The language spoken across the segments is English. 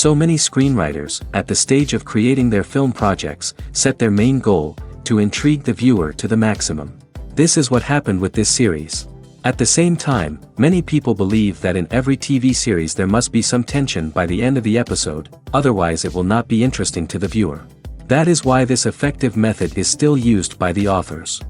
So many screenwriters, at the stage of creating their film projects, set their main goal, to intrigue the viewer to the maximum. This is what happened with this series. At the same time, many people believe that in every TV series there must be some tension by the end of the episode, otherwise it will not be interesting to the viewer. That is why this effective method is still used by the authors.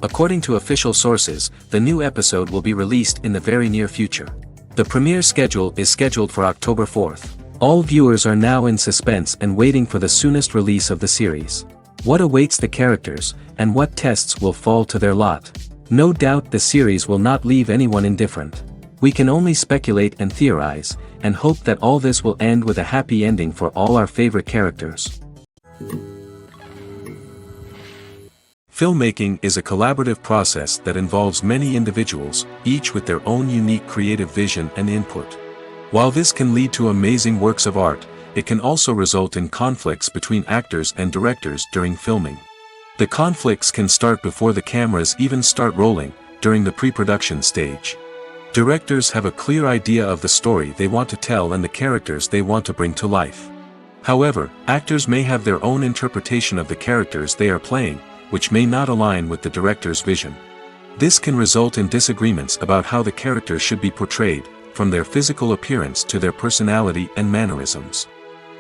According to official sources, the new episode will be released in the very near future. The premiere schedule is scheduled for October 4th. All viewers are now in suspense and waiting for the soonest release of the series. What awaits the characters, and what tests will fall to their lot? No doubt the series will not leave anyone indifferent. We can only speculate and theorize, and hope that all this will end with a happy ending for all our favorite characters. Filmmaking is a collaborative process that involves many individuals, each with their own unique creative vision and input. While this can lead to amazing works of art, it can also result in conflicts between actors and directors during filming. The conflicts can start before the cameras even start rolling, during the pre-production stage. Directors have a clear idea of the story they want to tell and the characters they want to bring to life. However, actors may have their own interpretation of the characters they are playing, which may not align with the director's vision. This can result in disagreements about how the characters should be portrayed, from their physical appearance to their personality and mannerisms.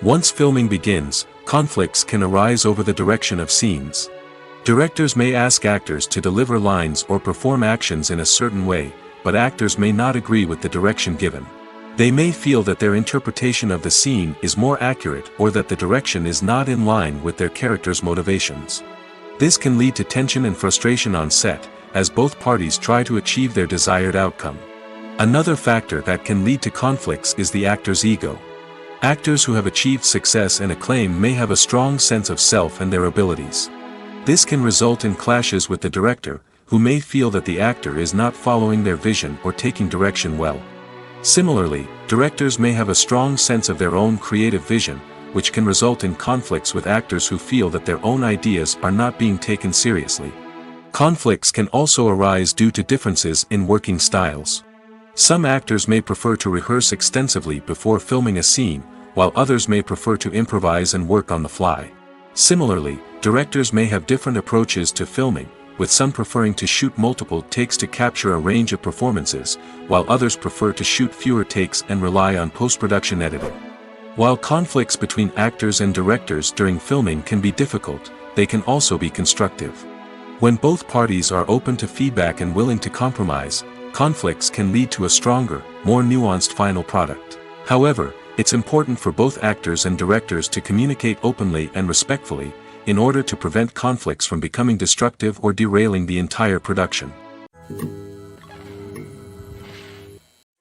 Once filming begins, conflicts can arise over the direction of scenes. Directors may ask actors to deliver lines or perform actions in a certain way, but actors may not agree with the direction given. They may feel that their interpretation of the scene is more accurate or that the direction is not in line with their character's motivations. This can lead to tension and frustration on set, as both parties try to achieve their desired outcome. Another factor that can lead to conflicts is the actor's ego. Actors who have achieved success and acclaim may have a strong sense of self and their abilities. This can result in clashes with the director, who may feel that the actor is not following their vision or taking direction well. Similarly, directors may have a strong sense of their own creative vision, which can result in conflicts with actors who feel that their own ideas are not being taken seriously. Conflicts can also arise due to differences in working styles. Some actors may prefer to rehearse extensively before filming a scene, while others may prefer to improvise and work on the fly. Similarly, directors may have different approaches to filming, with some preferring to shoot multiple takes to capture a range of performances, while others prefer to shoot fewer takes and rely on post-production editing. While conflicts between actors and directors during filming can be difficult, they can also be constructive. When both parties are open to feedback and willing to compromise, conflicts can lead to a stronger, more nuanced final product. However, it's important for both actors and directors to communicate openly and respectfully, in order to prevent conflicts from becoming destructive or derailing the entire production.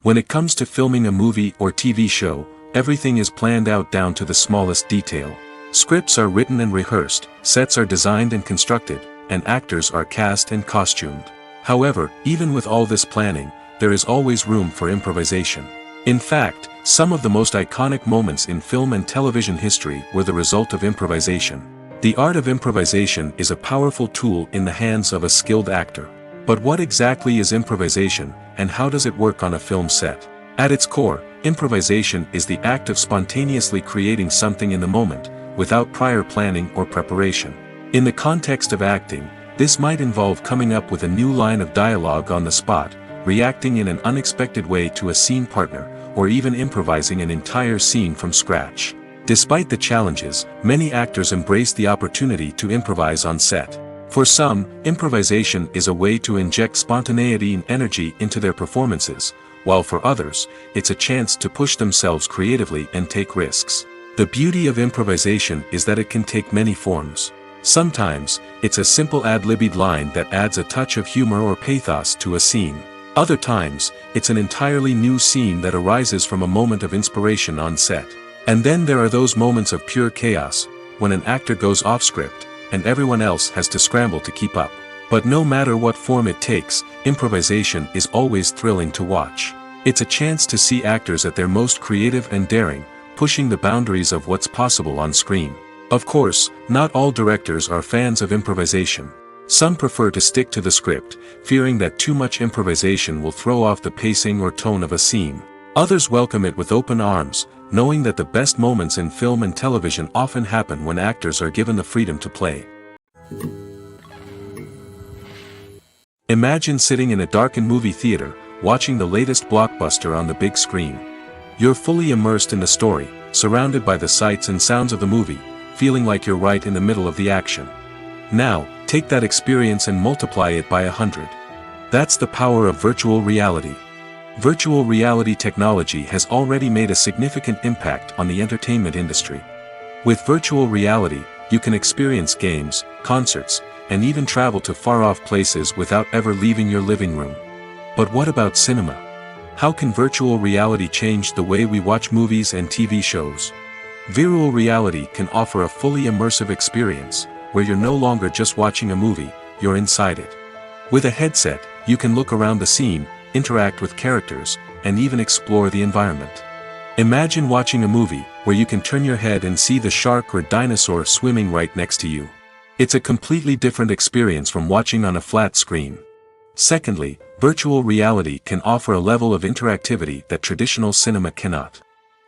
When it comes to filming a movie or TV show, everything is planned out down to the smallest detail. Scripts are written and rehearsed, sets are designed and constructed, and actors are cast and costumed. However, even with all this planning, there is always room for improvisation. In fact, some of the most iconic moments in film and television history were the result of improvisation. The art of improvisation is a powerful tool in the hands of a skilled actor. But what exactly is improvisation, and how does it work on a film set? At its core, improvisation is the act of spontaneously creating something in the moment, without prior planning or preparation. In the context of acting, this might involve coming up with a new line of dialogue on the spot, reacting in an unexpected way to a scene partner, or even improvising an entire scene from scratch. Despite the challenges, many actors embrace the opportunity to improvise on set. For some, improvisation is a way to inject spontaneity and energy into their performances, while for others, it's a chance to push themselves creatively and take risks. The beauty of improvisation is that it can take many forms. Sometimes, it's a simple ad-libbed line that adds a touch of humor or pathos to a scene. Other times, it's an entirely new scene that arises from a moment of inspiration on set. And then there are those moments of pure chaos, when an actor goes off script, and everyone else has to scramble to keep up. But no matter what form it takes, improvisation is always thrilling to watch. It's a chance to see actors at their most creative and daring, pushing the boundaries of what's possible on screen. Of course, not all directors are fans of improvisation. Some prefer to stick to the script, fearing that too much improvisation will throw off the pacing or tone of a scene. Others welcome it with open arms, knowing that the best moments in film and television often happen when actors are given the freedom to play. Imagine sitting in a darkened movie theater, watching the latest blockbuster on the big screen. You're fully immersed in the story, surrounded by the sights and sounds of the movie, feeling like you're right in the middle of the action. Now, take that experience and multiply it by 100. That's the power of virtual reality. Virtual reality technology has already made a significant impact on the entertainment industry. With virtual reality, you can experience games, concerts, and even travel to far-off places without ever leaving your living room. But what about cinema? How can virtual reality change the way we watch movies and TV shows? Virtual reality can offer a fully immersive experience, where you're no longer just watching a movie, you're inside it. With a headset, you can look around the scene, interact with characters, and even explore the environment. Imagine watching a movie, where you can turn your head and see the shark or dinosaur swimming right next to you. It's a completely different experience from watching on a flat screen. Secondly, virtual reality can offer a level of interactivity that traditional cinema cannot.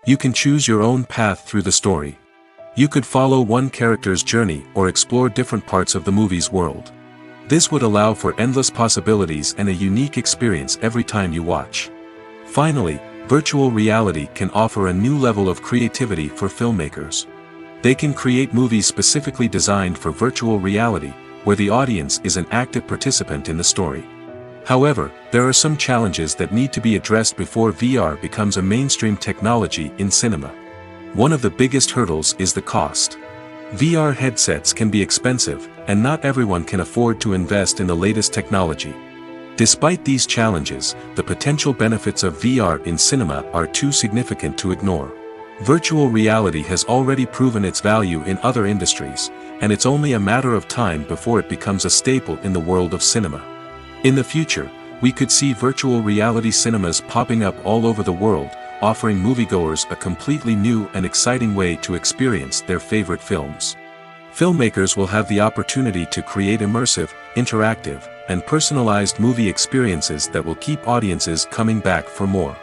You can choose your own path through the story. You could follow one character's journey or explore different parts of the movie's world. This would allow for endless possibilities and a unique experience every time you watch. Finally, virtual reality can offer a new level of creativity for filmmakers. They can create movies specifically designed for virtual reality, where the audience is an active participant in the story. However, there are some challenges that need to be addressed before VR becomes a mainstream technology in cinema. One of the biggest hurdles is the cost. VR headsets can be expensive, and not everyone can afford to invest in the latest technology. Despite these challenges, the potential benefits of VR in cinema are too significant to ignore. Virtual reality has already proven its value in other industries, and it's only a matter of time before it becomes a staple in the world of cinema. In the future, we could see virtual reality cinemas popping up all over the world, offering moviegoers a completely new and exciting way to experience their favorite films. Filmmakers will have the opportunity to create immersive, interactive, and personalized movie experiences that will keep audiences coming back for more.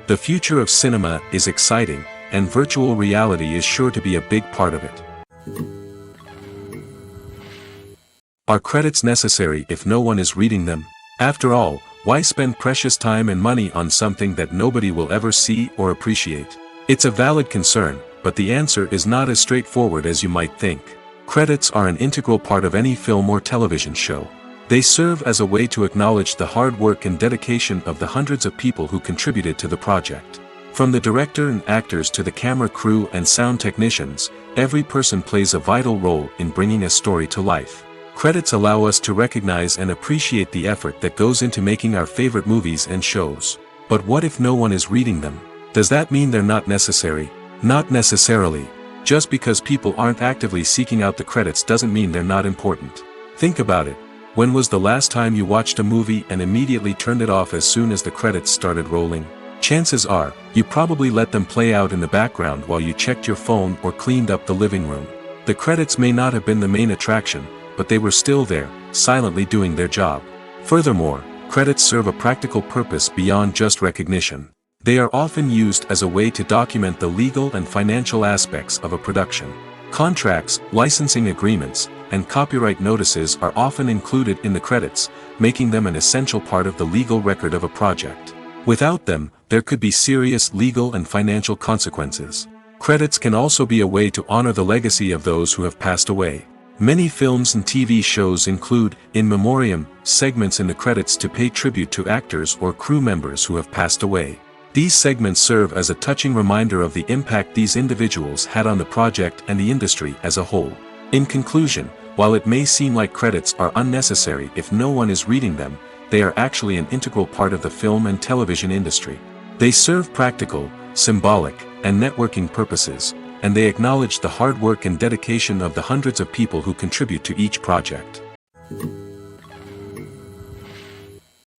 The future of cinema is exciting, and virtual reality is sure to be a big part of it. Are credits necessary if no one is reading them? After all, why spend precious time and money on something that nobody will ever see or appreciate? It's a valid concern, but the answer is not as straightforward as you might think. Credits are an integral part of any film or television show. They serve as a way to acknowledge the hard work and dedication of the hundreds of people who contributed to the project. From the director and actors to the camera crew and sound technicians, every person plays a vital role in bringing a story to life. Credits allow us to recognize and appreciate the effort that goes into making our favorite movies and shows. But what if no one is reading them? Does that mean they're not necessary? Not necessarily. Just because people aren't actively seeking out the credits doesn't mean they're not important. Think about it. When was the last time you watched a movie and immediately turned it off as soon as the credits started rolling? Chances are, you probably let them play out in the background while you checked your phone or cleaned up the living room. The credits may not have been the main attraction, but they were still there, silently doing their job. Furthermore, credits serve a practical purpose beyond just recognition. They are often used as a way to document the legal and financial aspects of a production. Contracts, licensing agreements, and copyright notices are often included in the credits, making them an essential part of the legal record of a project. Without them, there could be serious legal and financial consequences. Credits can also be a way to honor the legacy of those who have passed away. Many films and TV shows include, in memoriam, segments in the credits to pay tribute to actors or crew members who have passed away. These segments serve as a touching reminder of the impact these individuals had on the project and the industry as a whole. In conclusion, while it may seem like credits are unnecessary if no one is reading them, they are actually an integral part of the film and television industry. They serve practical, symbolic, and networking purposes, and they acknowledge the hard work and dedication of the hundreds of people who contribute to each project.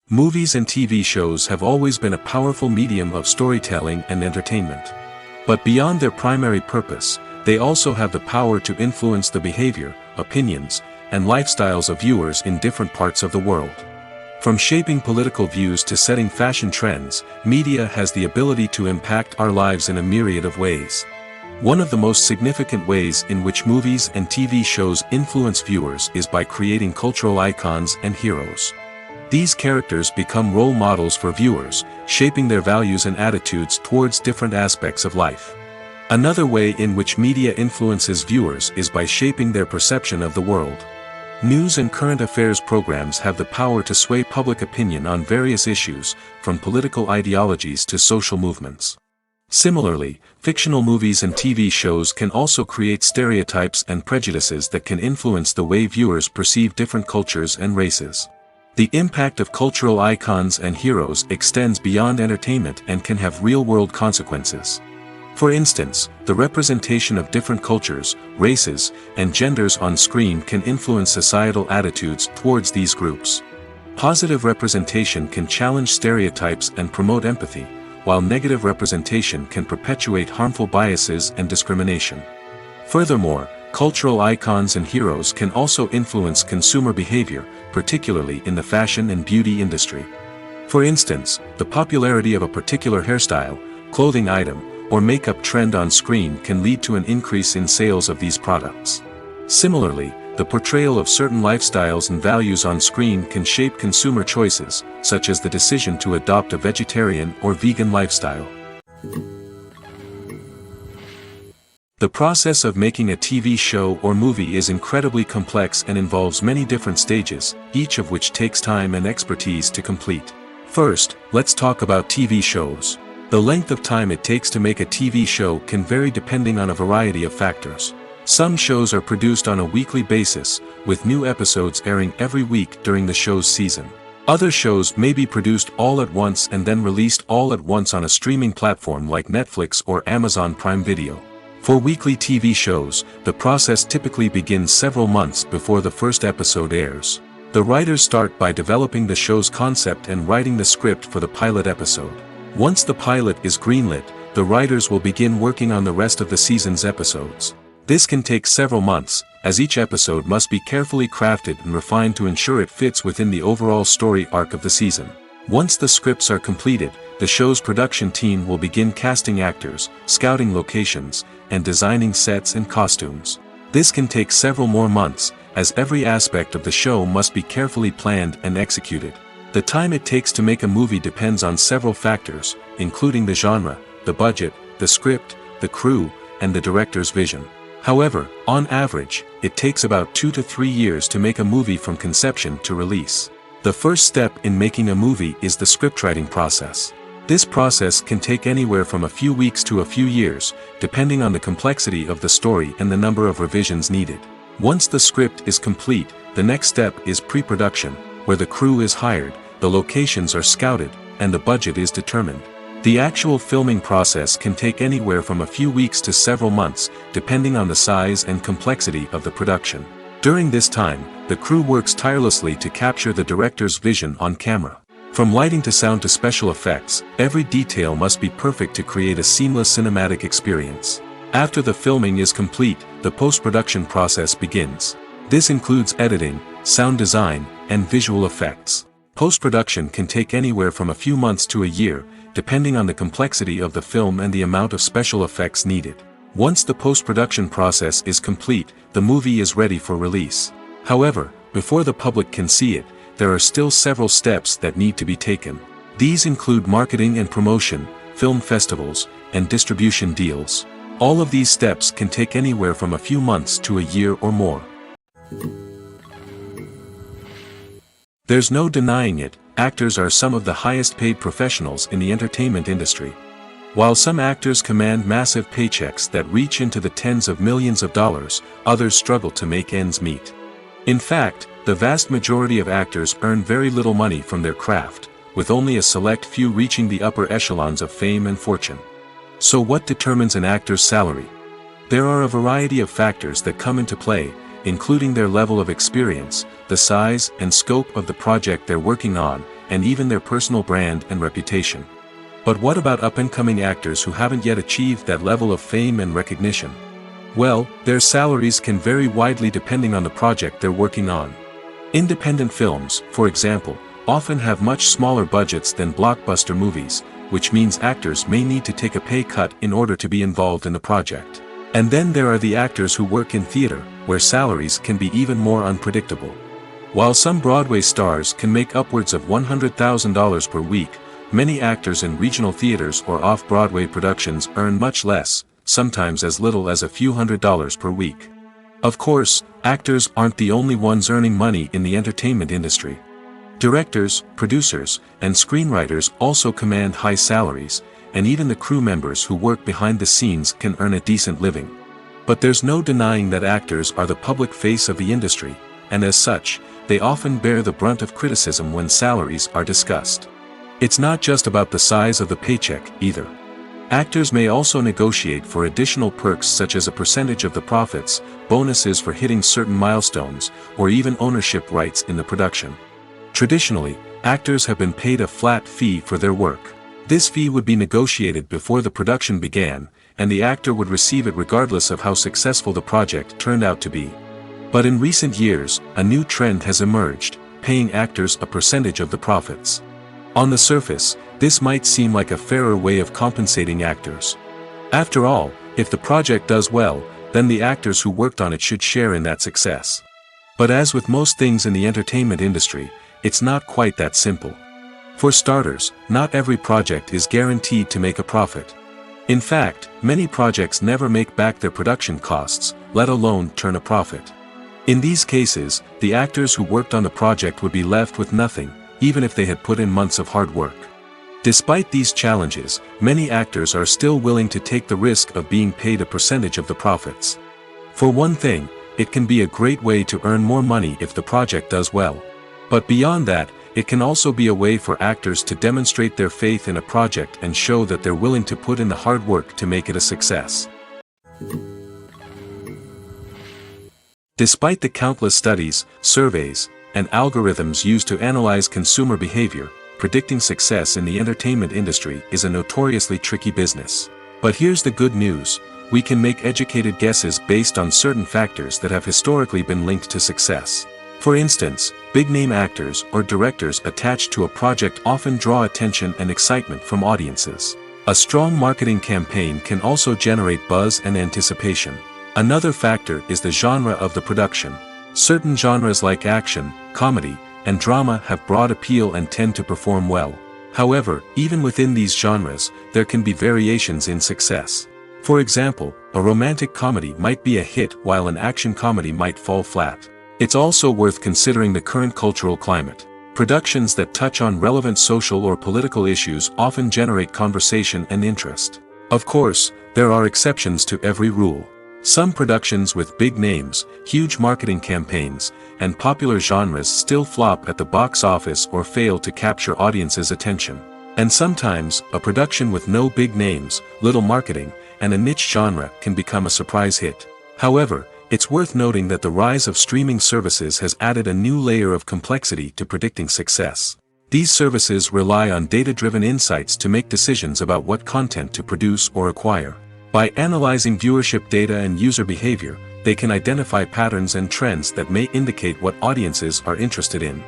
Movies and TV shows have always been a powerful medium of storytelling and entertainment. But beyond their primary purpose, they also have the power to influence the behavior, opinions, and lifestyles of viewers in different parts of the world. From shaping political views to setting fashion trends, media has the ability to impact our lives in a myriad of ways. One of the most significant ways in which movies and TV shows influence viewers is by creating cultural icons and heroes. These characters become role models for viewers, shaping their values and attitudes towards different aspects of life. Another way in which media influences viewers is by shaping their perception of the world. News and current affairs programs have the power to sway public opinion on various issues, from political ideologies to social movements. Similarly, fictional movies and TV shows can also create stereotypes and prejudices that can influence the way viewers perceive different cultures and races. The impact of cultural icons and heroes extends beyond entertainment and can have real-world consequences. For instance, the representation of different cultures, races, and genders on screen can influence societal attitudes towards these groups. Positive representation can challenge stereotypes and promote empathy, while negative representation can perpetuate harmful biases and discrimination. Furthermore, cultural icons and heroes can also influence consumer behavior, particularly in the fashion and beauty industry. For instance, the popularity of a particular hairstyle, clothing item, or makeup trend on screen can lead to an increase in sales of these products. Similarly, the portrayal of certain lifestyles and values on screen can shape consumer choices, such as the decision to adopt a vegetarian or vegan lifestyle. The process of making a TV show or movie is incredibly complex and involves many different stages, each of which takes time and expertise to complete. First, let's talk about TV shows. The length of time it takes to make a TV show can vary depending on a variety of factors. Some shows are produced on a weekly basis, with new episodes airing every week during the show's season. Other shows may be produced all at once and then released all at once on a streaming platform like Netflix or Amazon Prime Video. For weekly TV shows, the process typically begins several months before the first episode airs. The writers start by developing the show's concept and writing the script for the pilot episode. Once the pilot is greenlit, the writers will begin working on the rest of the season's episodes. This can take several months, as each episode must be carefully crafted and refined to ensure it fits within the overall story arc of the season. Once the scripts are completed, the show's production team will begin casting actors, scouting locations, and designing sets and costumes. This can take several more months, as every aspect of the show must be carefully planned and executed. The time it takes to make a movie depends on several factors, including the genre, the budget, the script, the crew, and the director's vision. However, on average, it takes about 2 to 3 years to make a movie from conception to release. The first step in making a movie is the scriptwriting process. This process can take anywhere from a few weeks to a few years, depending on the complexity of the story and the number of revisions needed. Once the script is complete, the next step is pre-production, where the crew is hired, the locations are scouted, and the budget is determined. The actual filming process can take anywhere from a few weeks to several months, depending on the size and complexity of the production. During this time, the crew works tirelessly to capture the director's vision on camera. From lighting to sound to special effects, every detail must be perfect to create a seamless cinematic experience. After the filming is complete, the post-production process begins. This includes editing, sound design, and visual effects. Post-production can take anywhere from a few months to a year, depending on the complexity of the film and the amount of special effects needed. Once the post-production process is complete, the movie is ready for release. However, before the public can see it, there are still several steps that need to be taken. These include marketing and promotion, film festivals, and distribution deals. All of these steps can take anywhere from a few months to a year or more. There's no denying it, actors are some of the highest paid professionals in the entertainment industry. While some actors command massive paychecks that reach into the tens of millions of dollars, others struggle to make ends meet. In fact, the vast majority of actors earn very little money from their craft, with only a select few reaching the upper echelons of fame and fortune. So what determines an actor's salary? There are a variety of factors that come into play, including their level of experience, the size and scope of the project they're working on, and even their personal brand and reputation. But what about up-and-coming actors who haven't yet achieved that level of fame and recognition? Well, their salaries can vary widely depending on the project they're working on. Independent films, for example, often have much smaller budgets than blockbuster movies, which means actors may need to take a pay cut in order to be involved in the project. And then there are the actors who work in theater, where salaries can be even more unpredictable. While some Broadway stars can make upwards of $100,000 per week, many actors in regional theaters or off-Broadway productions earn much less, sometimes as little as a few $100s per week. Of course, actors aren't the only ones earning money in the entertainment industry. Directors, producers, and screenwriters also command high salaries, and even the crew members who work behind the scenes can earn a decent living. But there's no denying that actors are the public face of the industry, and as such, they often bear the brunt of criticism when salaries are discussed. It's not just about the size of the paycheck, either. Actors may also negotiate for additional perks such as a percentage of the profits, bonuses for hitting certain milestones, or even ownership rights in the production. Traditionally, actors have been paid a flat fee for their work. This fee would be negotiated before the production began, and the actor would receive it regardless of how successful the project turned out to be. But in recent years, a new trend has emerged, paying actors a percentage of the profits. On the surface, this might seem like a fairer way of compensating actors. After all, if the project does well, then the actors who worked on it should share in that success. But as with most things in the entertainment industry, it's not quite that simple. For starters, not every project is guaranteed to make a profit. In fact, many projects never make back their production costs, let alone turn a profit. In these cases, the actors who worked on the project would be left with nothing, even if they had put in months of hard work. Despite these challenges, many actors are still willing to take the risk of being paid a percentage of the profits. For one thing, it can be a great way to earn more money if the project does well. But beyond that, it can also be a way for actors to demonstrate their faith in a project and show that they're willing to put in the hard work to make it a success. Despite the countless studies, surveys, and algorithms used to analyze consumer behavior, predicting success in the entertainment industry is a notoriously tricky business. But here's the good news: we can make educated guesses based on certain factors that have historically been linked to success. For instance, big-name actors or directors attached to a project often draw attention and excitement from audiences. A strong marketing campaign can also generate buzz and anticipation. Another factor is the genre of the production. Certain genres like action, comedy, and drama have broad appeal and tend to perform well. However, even within these genres, there can be variations in success. For example, a romantic comedy might be a hit while an action comedy might fall flat. It's also worth considering the current cultural climate. Productions that touch on relevant social or political issues often generate conversation and interest. Of course, there are exceptions to every rule. Some productions with big names, huge marketing campaigns, and popular genres still flop at the box office or fail to capture audiences' attention. And sometimes, a production with no big names, little marketing, and a niche genre can become a surprise hit. However, it's worth noting that the rise of streaming services has added a new layer of complexity to predicting success. These services rely on data-driven insights to make decisions about what content to produce or acquire. By analyzing viewership data and user behavior, they can identify patterns and trends that may indicate what audiences are interested in.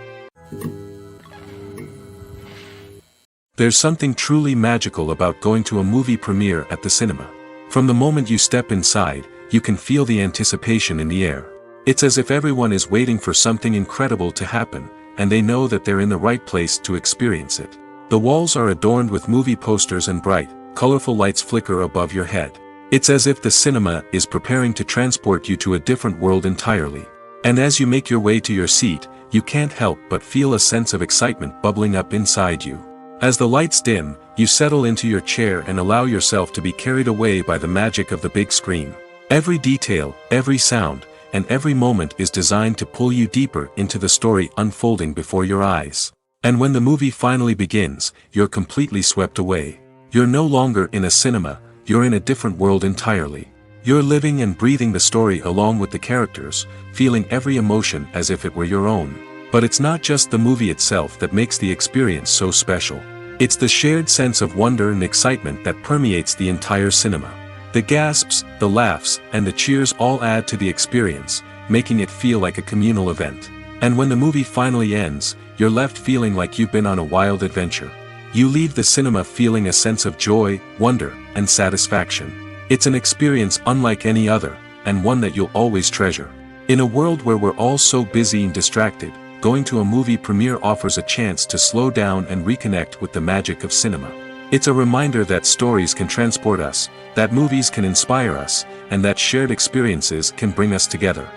There's something truly magical about going to a movie premiere at the cinema. From the moment you step inside, you can feel the anticipation in the air. It's as if everyone is waiting for something incredible to happen, and they know that they're in the right place to experience it. The walls are adorned with movie posters and bright, colorful lights flicker above your head. It's as if the cinema is preparing to transport you to a different world entirely. And as you make your way to your seat, you can't help but feel a sense of excitement bubbling up inside you. As the lights dim, you settle into your chair and allow yourself to be carried away by the magic of the big screen. Every detail, every sound, and every moment is designed to pull you deeper into the story unfolding before your eyes. And when the movie finally begins, you're completely swept away. You're no longer in a cinema, you're in a different world entirely. You're living and breathing the story along with the characters, feeling every emotion as if it were your own. But it's not just the movie itself that makes the experience so special. It's the shared sense of wonder and excitement that permeates the entire cinema. The gasps, the laughs, and the cheers all add to the experience, making it feel like a communal event. And when the movie finally ends, you're left feeling like you've been on a wild adventure. You leave the cinema feeling a sense of joy, wonder, and satisfaction. It's an experience unlike any other, and one that you'll always treasure. In a world where we're all so busy and distracted, going to a movie premiere offers a chance to slow down and reconnect with the magic of cinema. It's a reminder that stories can transport us, that movies can inspire us, and that shared experiences can bring us together.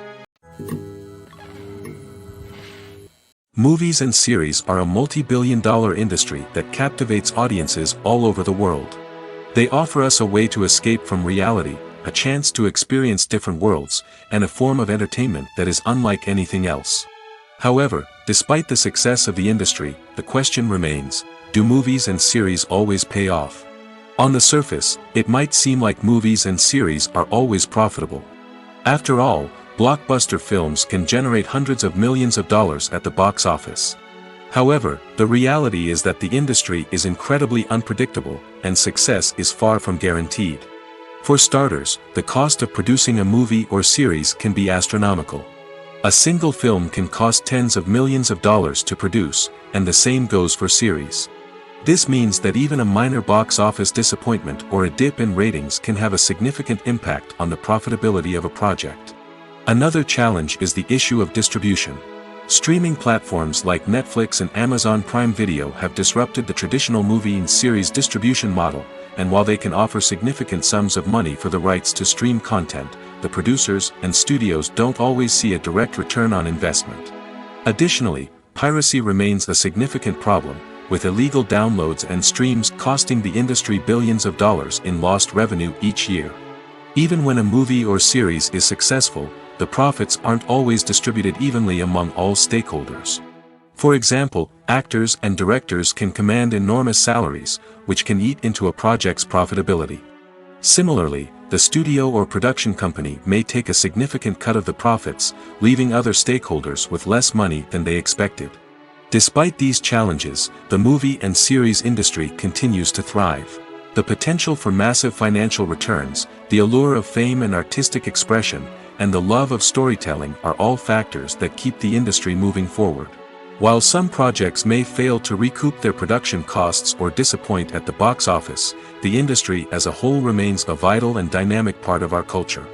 Movies and series are a multi-billion-dollar industry that captivates audiences all over the world. They offer us a way to escape from reality, a chance to experience different worlds, and a form of entertainment that is unlike anything else. However, despite the success of the industry, the question remains, do movies and series always pay off? On the surface, it might seem like movies and series are always profitable. After all, blockbuster films can generate hundreds of millions of dollars at the box office. However, the reality is that the industry is incredibly unpredictable, and success is far from guaranteed. For starters, the cost of producing a movie or series can be astronomical. A single film can cost tens of millions of dollars to produce, and the same goes for series. This means that even a minor box office disappointment or a dip in ratings can have a significant impact on the profitability of a project. Another challenge is the issue of distribution. Streaming platforms like Netflix and Amazon Prime Video have disrupted the traditional movie and series distribution model, and while they can offer significant sums of money for the rights to stream content, the producers and studios don't always see a direct return on investment. Additionally, piracy remains a significant problem, with illegal downloads and streams costing the industry billions of dollars in lost revenue each year. Even when a movie or series is successful, the profits aren't always distributed evenly among all stakeholders. For example, actors and directors can command enormous salaries, which can eat into a project's profitability. Similarly, the studio or production company may take a significant cut of the profits, leaving other stakeholders with less money than they expected. Despite these challenges, the movie and series industry continues to thrive. The potential for massive financial returns, the allure of fame and artistic expression, and the love of storytelling are all factors that keep the industry moving forward. While some projects may fail to recoup their production costs or disappoint at the box office, the industry as a whole remains a vital and dynamic part of our culture.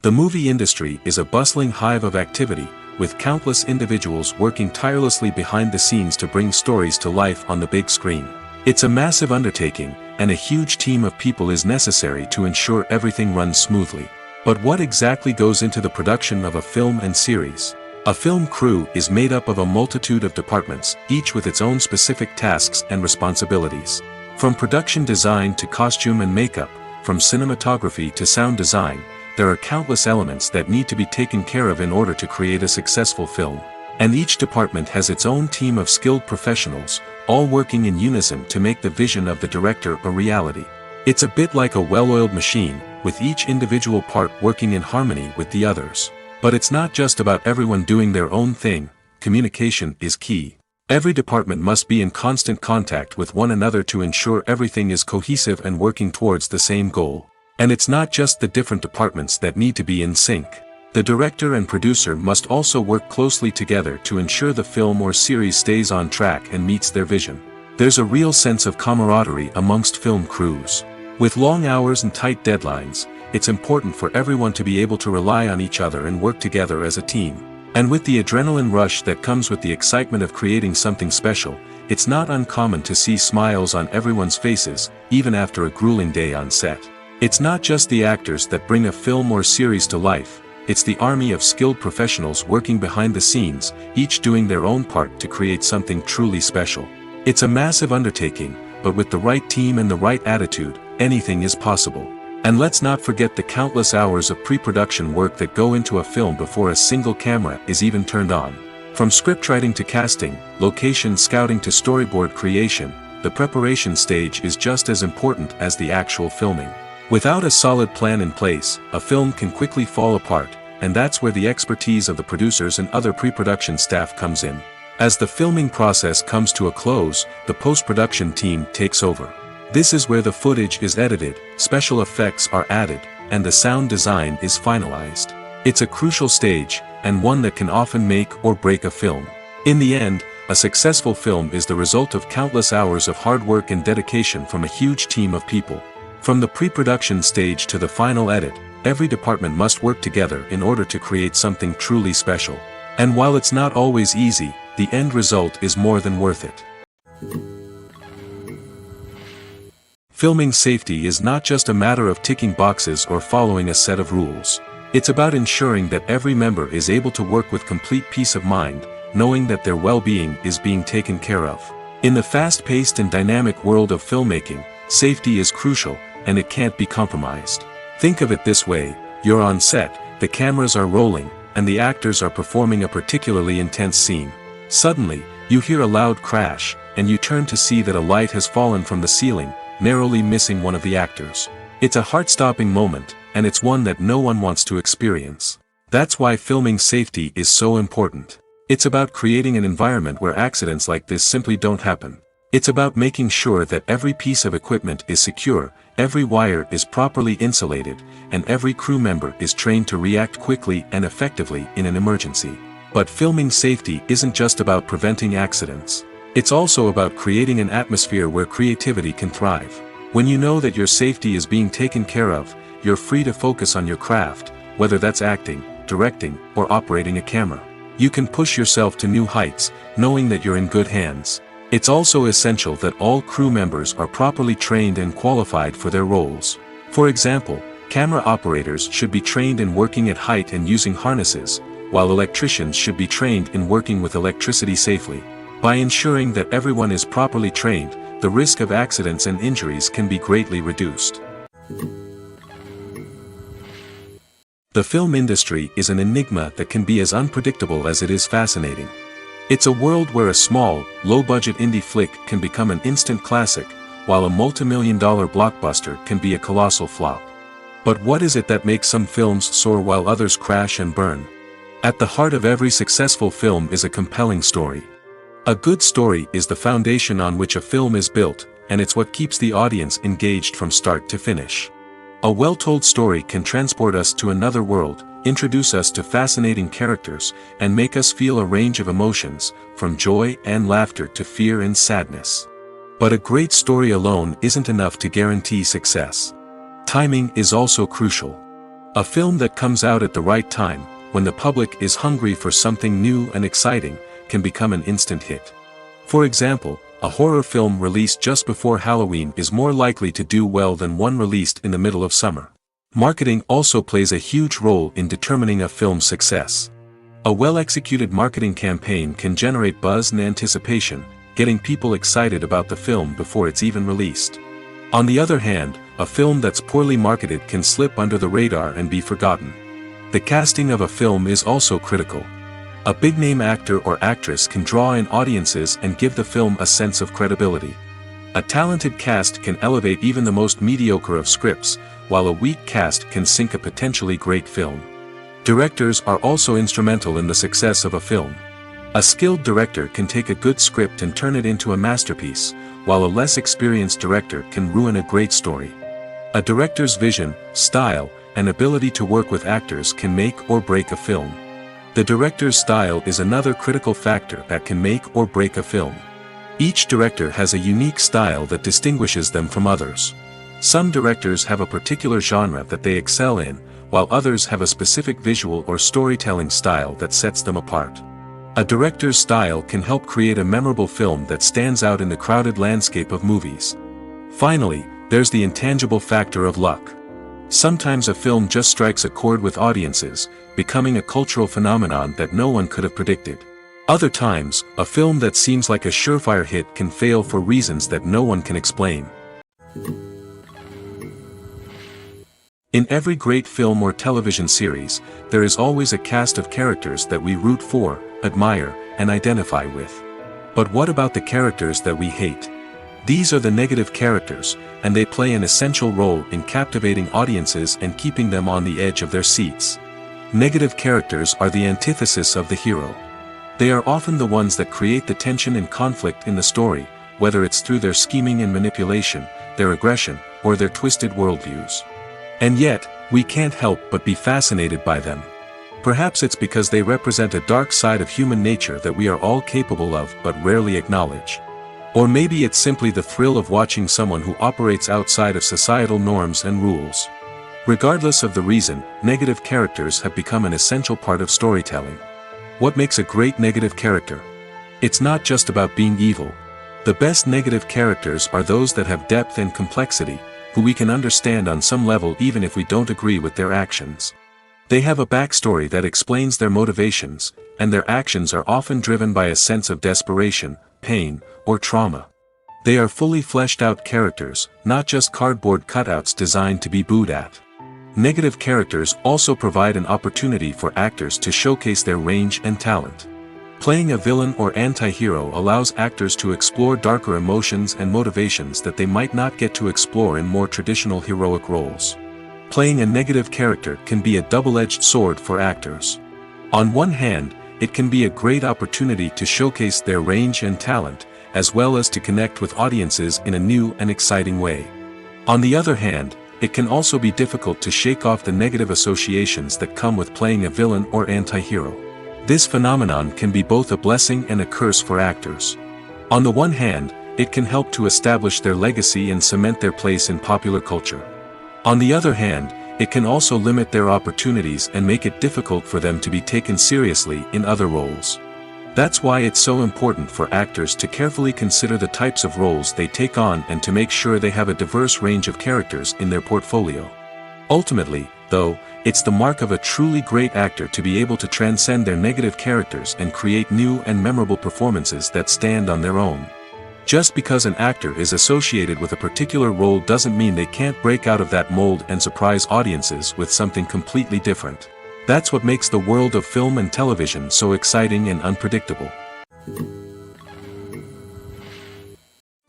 The movie industry is a bustling hive of activity, with countless individuals working tirelessly behind the scenes to bring stories to life on the big screen. It's a massive undertaking, and a huge team of people is necessary to ensure everything runs smoothly. But what exactly goes into the production of a film and series? A film crew is made up of a multitude of departments, each with its own specific tasks and responsibilities. From production design to costume and makeup, from cinematography to sound design, there are countless elements that need to be taken care of in order to create a successful film. And each department has its own team of skilled professionals, all working in unison to make the vision of the director a reality. It's a bit like a well-oiled machine, with each individual part working in harmony with the others. But it's not just about everyone doing their own thing, communication is key. Every department must be in constant contact with one another to ensure everything is cohesive and working towards the same goal. And it's not just the different departments that need to be in sync. The director and producer must also work closely together to ensure the film or series stays on track and meets their vision. There's a real sense of camaraderie amongst film crews. With long hours and tight deadlines, it's important for everyone to be able to rely on each other and work together as a team. And with the adrenaline rush that comes with the excitement of creating something special, it's not uncommon to see smiles on everyone's faces, even after a grueling day on set. It's not just the actors that bring a film or series to life, it's the army of skilled professionals working behind the scenes, each doing their own part to create something truly special. It's a massive undertaking, but with the right team and the right attitude, anything is possible. And let's not forget the countless hours of pre-production work that go into a film before a single camera is even turned on. From scriptwriting to casting, location scouting to storyboard creation, the preparation stage is just as important as the actual filming. Without a solid plan in place, a film can quickly fall apart, and that's where the expertise of the producers and other pre-production staff comes in. As the filming process comes to a close, the post-production team takes over. This is where the footage is edited, special effects are added, and the sound design is finalized. It's a crucial stage, and one that can often make or break a film. In the end, a successful film is the result of countless hours of hard work and dedication from a huge team of people. From the pre-production stage to the final edit, every department must work together in order to create something truly special. And while it's not always easy, the end result is more than worth it. Filming safety is not just a matter of ticking boxes or following a set of rules. It's about ensuring that every member is able to work with complete peace of mind, knowing that their well-being is being taken care of. In the fast-paced and dynamic world of filmmaking, safety is crucial, and it can't be compromised. Think of it this way: you're on set, the cameras are rolling, and the actors are performing a particularly intense scene. Suddenly, you hear a loud crash, and you turn to see that a light has fallen from the ceiling, narrowly missing one of the actors. It's a heart-stopping moment, and it's one that no one wants to experience. That's why filming safety is so important. It's about creating an environment where accidents like this simply don't happen. It's about making sure that every piece of equipment is secure, every wire is properly insulated, and every crew member is trained to react quickly and effectively in an emergency. But filming safety isn't just about preventing accidents. It's also about creating an atmosphere where creativity can thrive. When you know that your safety is being taken care of, you're free to focus on your craft, whether that's acting, directing, or operating a camera. You can push yourself to new heights, knowing that you're in good hands. It's also essential that all crew members are properly trained and qualified for their roles. For example, camera operators should be trained in working at height and using harnesses, while electricians should be trained in working with electricity safely. By ensuring that everyone is properly trained, the risk of accidents and injuries can be greatly reduced. The film industry is an enigma that can be as unpredictable as it is fascinating. It's a world where a small, low-budget indie flick can become an instant classic, while a multi-million-dollar blockbuster can be a colossal flop. But what is it that makes some films soar while others crash and burn? At the heart of every successful film is a compelling story. A good story is the foundation on which a film is built, and it's what keeps the audience engaged from start to finish. A well-told story can transport us to another world, introduce us to fascinating characters, and make us feel a range of emotions, from joy and laughter to fear and sadness. But a great story alone isn't enough to guarantee success. Timing is also crucial. A film that comes out at the right time, when the public is hungry for something new and exciting, can become an instant hit. For example, a horror film released just before Halloween is more likely to do well than one released in the middle of summer. Marketing also plays a huge role in determining a film's success. A well-executed marketing campaign can generate buzz and anticipation, getting people excited about the film before it's even released. On the other hand, a film that's poorly marketed can slip under the radar and be forgotten. The casting of a film is also critical. A big-name actor or actress can draw in audiences and give the film a sense of credibility. A talented cast can elevate even the most mediocre of scripts, while a weak cast can sink a potentially great film. Directors are also instrumental in the success of a film. A skilled director can take a good script and turn it into a masterpiece, while a less experienced director can ruin a great story. A director's vision, style, and ability to work with actors can make or break a film. The director's style is another critical factor that can make or break a film. Each director has a unique style that distinguishes them from others. Some directors have a particular genre that they excel in, while others have a specific visual or storytelling style that sets them apart. A director's style can help create a memorable film that stands out in the crowded landscape of movies. Finally, there's the intangible factor of luck. Sometimes a film just strikes a chord with audiences, becoming a cultural phenomenon that no one could have predicted. Other times, a film that seems like a surefire hit can fail for reasons that no one can explain. In every great film or television series, there is always a cast of characters that we root for, admire, and identify with. But what about the characters that we hate? These are the negative characters, and they play an essential role in captivating audiences and keeping them on the edge of their seats. Negative characters are the antithesis of the hero. They are often the ones that create the tension and conflict in the story, whether it's through their scheming and manipulation, their aggression, or their twisted worldviews. And yet, we can't help but be fascinated by them. Perhaps it's because they represent a dark side of human nature that we are all capable of but rarely acknowledge. Or maybe it's simply the thrill of watching someone who operates outside of societal norms and rules. Regardless of the reason, negative characters have become an essential part of storytelling. What makes a great negative character? It's not just about being evil. The best negative characters are those that have depth and complexity, who we can understand on some level even if we don't agree with their actions. They have a backstory that explains their motivations, and their actions are often driven by a sense of desperation, pain, or trauma. They are fully fleshed out characters, not just cardboard cutouts designed to be booed at. Negative characters also provide an opportunity for actors to showcase their range and talent. Playing a villain or anti-hero allows actors to explore darker emotions and motivations that they might not get to explore in more traditional heroic roles. Playing a negative character can be a double-edged sword for actors. On one hand, it can be a great opportunity to showcase their range and talent, as well as to connect with audiences in a new and exciting way. On the other hand, it can also be difficult to shake off the negative associations that come with playing a villain or anti-hero. This phenomenon can be both a blessing and a curse for actors. On the one hand, it can help to establish their legacy and cement their place in popular culture. On the other hand, it can also limit their opportunities and make it difficult for them to be taken seriously in other roles. That's why it's so important for actors to carefully consider the types of roles they take on and to make sure they have a diverse range of characters in their portfolio. Ultimately, though, it's the mark of a truly great actor to be able to transcend their negative characters and create new and memorable performances that stand on their own. Just because an actor is associated with a particular role doesn't mean they can't break out of that mold and surprise audiences with something completely different. That's what makes the world of film and television so exciting and unpredictable.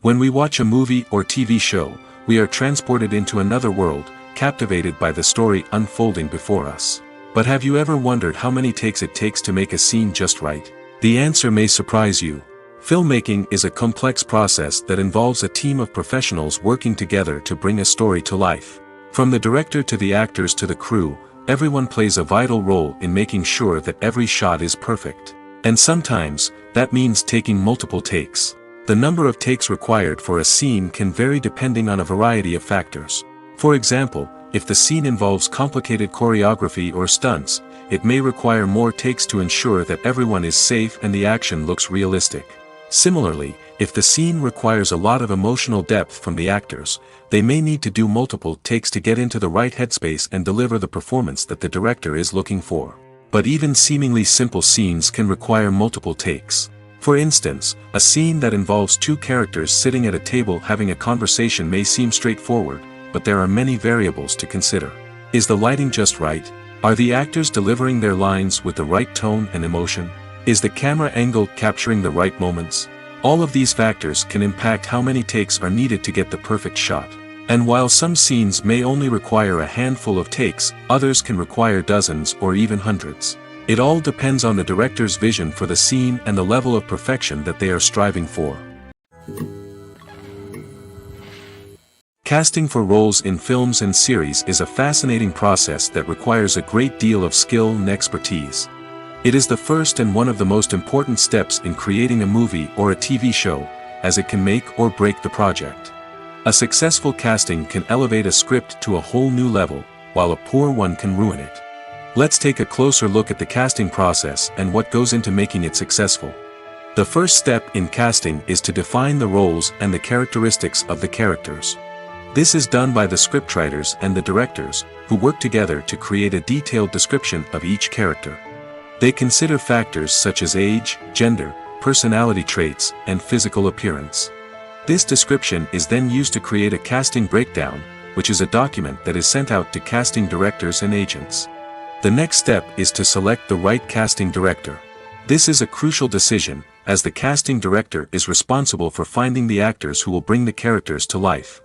When we watch a movie or TV show, we are transported into another world, captivated by the story unfolding before us. But have you ever wondered how many takes it takes to make a scene just right? The answer may surprise you. Filmmaking is a complex process that involves a team of professionals working together to bring a story to life. From the director to the actors to the crew, everyone plays a vital role in making sure that every shot is perfect. And sometimes, that means taking multiple takes. The number of takes required for a scene can vary depending on a variety of factors. For example, if the scene involves complicated choreography or stunts, it may require more takes to ensure that everyone is safe and the action looks realistic. Similarly, if the scene requires a lot of emotional depth from the actors, they may need to do multiple takes to get into the right headspace and deliver the performance that the director is looking for. But even seemingly simple scenes can require multiple takes. For instance, a scene that involves two characters sitting at a table having a conversation may seem straightforward, but there are many variables to consider. Is the lighting just right? Are the actors delivering their lines with the right tone and emotion? Is the camera angle capturing the right moments? All of these factors can impact how many takes are needed to get the perfect shot. And while some scenes may only require a handful of takes, others can require dozens or even hundreds. It all depends on the director's vision for the scene and the level of perfection that they are striving for. Casting for roles in films and series is a fascinating process that requires a great deal of skill and expertise. It is the first and one of the most important steps in creating a movie or a TV show, as it can make or break the project. A successful casting can elevate a script to a whole new level, while a poor one can ruin it. Let's take a closer look at the casting process and what goes into making it successful. The first step in casting is to define the roles and the characteristics of the characters. This is done by the scriptwriters and the directors, who work together to create a detailed description of each character. They consider factors such as age, gender, personality traits, and physical appearance. This description is then used to create a casting breakdown, which is a document that is sent out to casting directors and agents. The next step is to select the right casting director. This is a crucial decision, as the casting director is responsible for finding the actors who will bring the characters to life.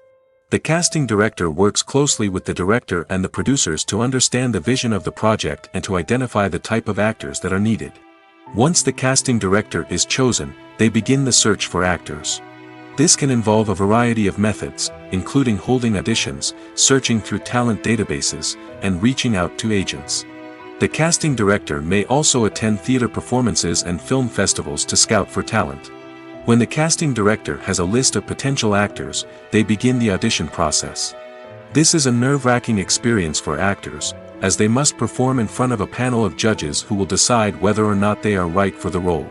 The casting director works closely with the director and the producers to understand the vision of the project and to identify the type of actors that are needed. Once the casting director is chosen, they begin the search for actors. This can involve a variety of methods, including holding auditions, searching through talent databases, and reaching out to agents. The casting director may also attend theater performances and film festivals to scout for talent. When the casting director has a list of potential actors, they begin the audition process. This is a nerve-wracking experience for actors, as they must perform in front of a panel of judges who will decide whether or not they are right for the role.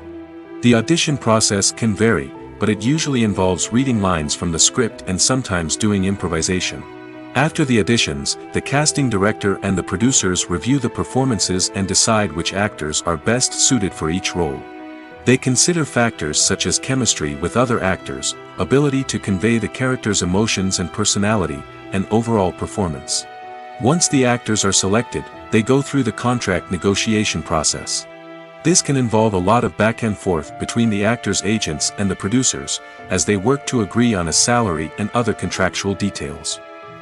The audition process can vary, but it usually involves reading lines from the script and sometimes doing improvisation. After the auditions, the casting director and the producers review the performances and decide which actors are best suited for each role. They consider factors such as chemistry with other actors, ability to convey the character's emotions and personality, and overall performance. Once the actors are selected, they go through the contract negotiation process. This can involve a lot of back and forth between the actors' agents and the producers, as they work to agree on a salary and other contractual details.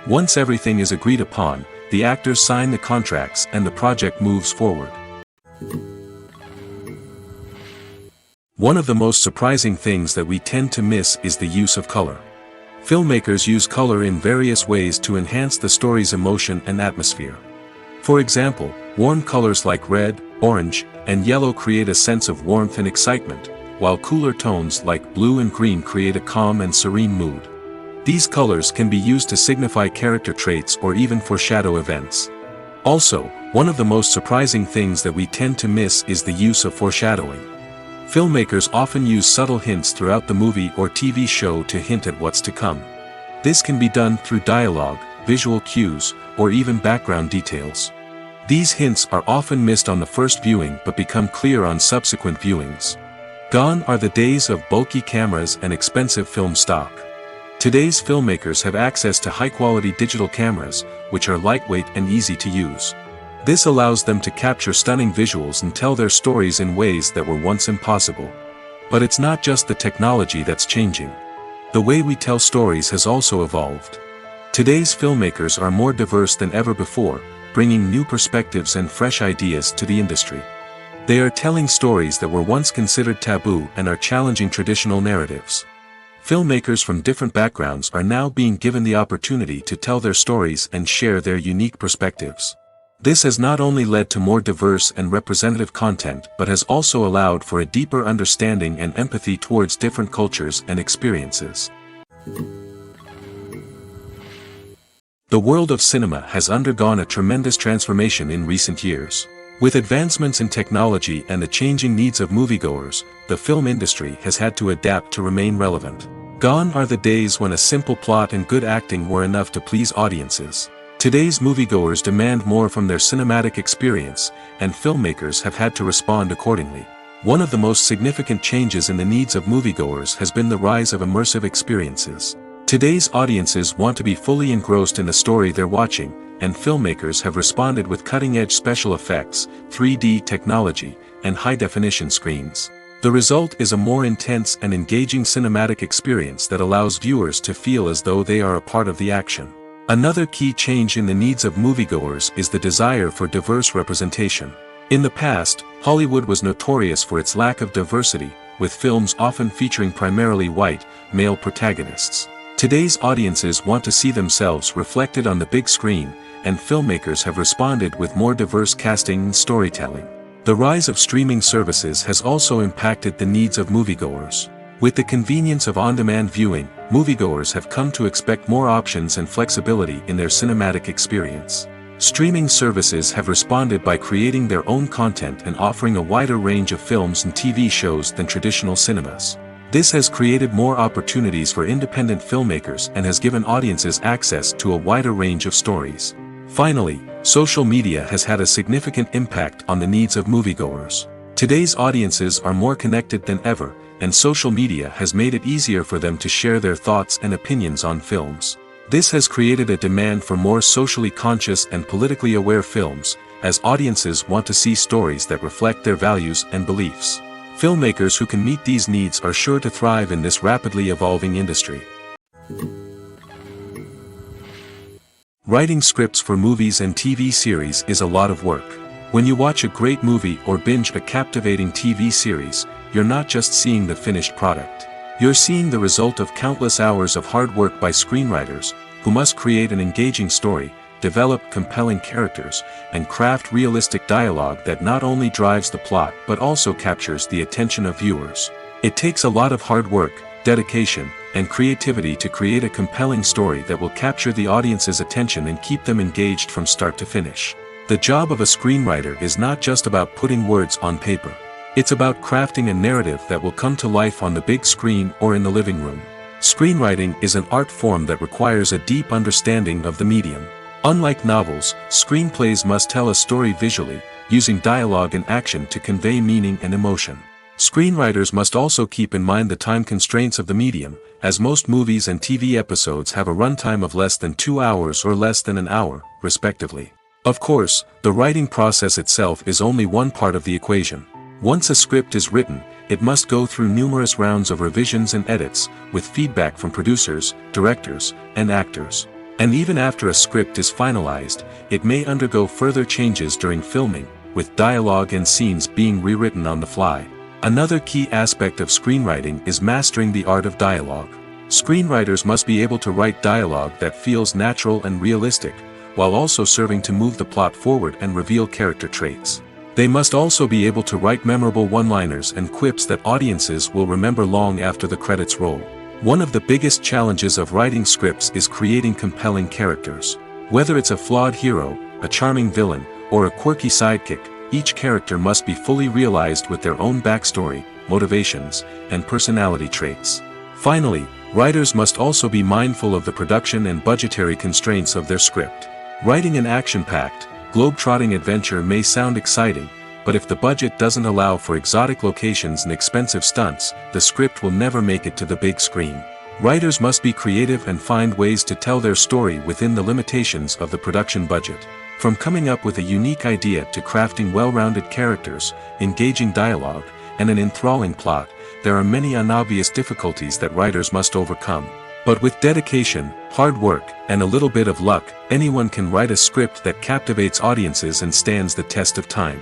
Once everything is agreed upon, the actors sign the contracts and the project moves forward. One of the most surprising things that we tend to miss is the use of color. Filmmakers use color in various ways to enhance the story's emotion and atmosphere. For example, warm colors like red, orange, and yellow create a sense of warmth and excitement, while cooler tones like blue and green create a calm and serene mood. These colors can be used to signify character traits or even foreshadow events. Also, one of the most surprising things that we tend to miss is the use of foreshadowing. Filmmakers often use subtle hints throughout the movie or TV show to hint at what's to come. This can be done through dialogue, visual cues, or even background details. These hints are often missed on the first viewing but become clear on subsequent viewings. Gone are the days of bulky cameras and expensive film stock. Today's filmmakers have access to high-quality digital cameras, which are lightweight and easy to use. This allows them to capture stunning visuals and tell their stories in ways that were once impossible. But it's not just the technology that's changing. The way we tell stories has also evolved. Today's filmmakers are more diverse than ever before, bringing new perspectives and fresh ideas to the industry. They are telling stories that were once considered taboo and are challenging traditional narratives. Filmmakers from different backgrounds are now being given the opportunity to tell their stories and share their unique perspectives. This has not only led to more diverse and representative content but has also allowed for a deeper understanding and empathy towards different cultures and experiences. The world of cinema has undergone a tremendous transformation in recent years. With advancements in technology and the changing needs of moviegoers, the film industry has had to adapt to remain relevant. Gone are the days when a simple plot and good acting were enough to please audiences. Today's moviegoers demand more from their cinematic experience, and filmmakers have had to respond accordingly. One of the most significant changes in the needs of moviegoers has been the rise of immersive experiences. Today's audiences want to be fully engrossed in the story they're watching, and filmmakers have responded with cutting-edge special effects, 3D technology, and high-definition screens. The result is a more intense and engaging cinematic experience that allows viewers to feel as though they are a part of the action. Another key change in the needs of moviegoers is the desire for diverse representation. In the past, Hollywood was notorious for its lack of diversity, with films often featuring primarily white, male protagonists. Today's audiences want to see themselves reflected on the big screen, and filmmakers have responded with more diverse casting and storytelling. The rise of streaming services has also impacted the needs of moviegoers. With the convenience of on-demand viewing, moviegoers have come to expect more options and flexibility in their cinematic experience. Streaming services have responded by creating their own content and offering a wider range of films and TV shows than traditional cinemas. This has created more opportunities for independent filmmakers and has given audiences access to a wider range of stories. Finally, social media has had a significant impact on the needs of moviegoers. Today's audiences are more connected than ever, and social media has made it easier for them to share their thoughts and opinions on films. This has created a demand for more socially conscious and politically aware films, as audiences want to see stories that reflect their values and beliefs. Filmmakers who can meet these needs are sure to thrive in this rapidly evolving industry. Writing scripts for movies and TV series is a lot of work. When you watch a great movie or binge a captivating TV series, you're not just seeing the finished product. You're seeing the result of countless hours of hard work by screenwriters, who must create an engaging story, develop compelling characters, and craft realistic dialogue that not only drives the plot but also captures the attention of viewers. It takes a lot of hard work, dedication, and creativity to create a compelling story that will capture the audience's attention and keep them engaged from start to finish. The job of a screenwriter is not just about putting words on paper. It's about crafting a narrative that will come to life on the big screen or in the living room. Screenwriting is an art form that requires a deep understanding of the medium. Unlike novels, screenplays must tell a story visually, using dialogue and action to convey meaning and emotion. Screenwriters must also keep in mind the time constraints of the medium, as most movies and TV episodes have a runtime of less than 2 hours or less than an hour, respectively. Of course, the writing process itself is only one part of the equation. Once a script is written, it must go through numerous rounds of revisions and edits, with feedback from producers, directors, and actors. And even after a script is finalized, it may undergo further changes during filming, with dialogue and scenes being rewritten on the fly. Another key aspect of screenwriting is mastering the art of dialogue. Screenwriters must be able to write dialogue that feels natural and realistic, while also serving to move the plot forward and reveal character traits. They must also be able to write memorable one-liners and quips that audiences will remember long after the credits roll. One of the biggest challenges of writing scripts is creating compelling characters. Whether it's a flawed hero, a charming villain, or a quirky sidekick, each character must be fully realized with their own backstory, motivations, and personality traits. Finally, writers must also be mindful of the production and budgetary constraints of their script. Writing an action-packed, globe-trotting adventure may sound exciting, but if the budget doesn't allow for exotic locations and expensive stunts, the script will never make it to the big screen. Writers must be creative and find ways to tell their story within the limitations of the production budget. From coming up with a unique idea to crafting well-rounded characters, engaging dialogue, and an enthralling plot, there are many unobvious difficulties that writers must overcome. But with dedication, hard work, and a little bit of luck, anyone can write a script that captivates audiences and stands the test of time.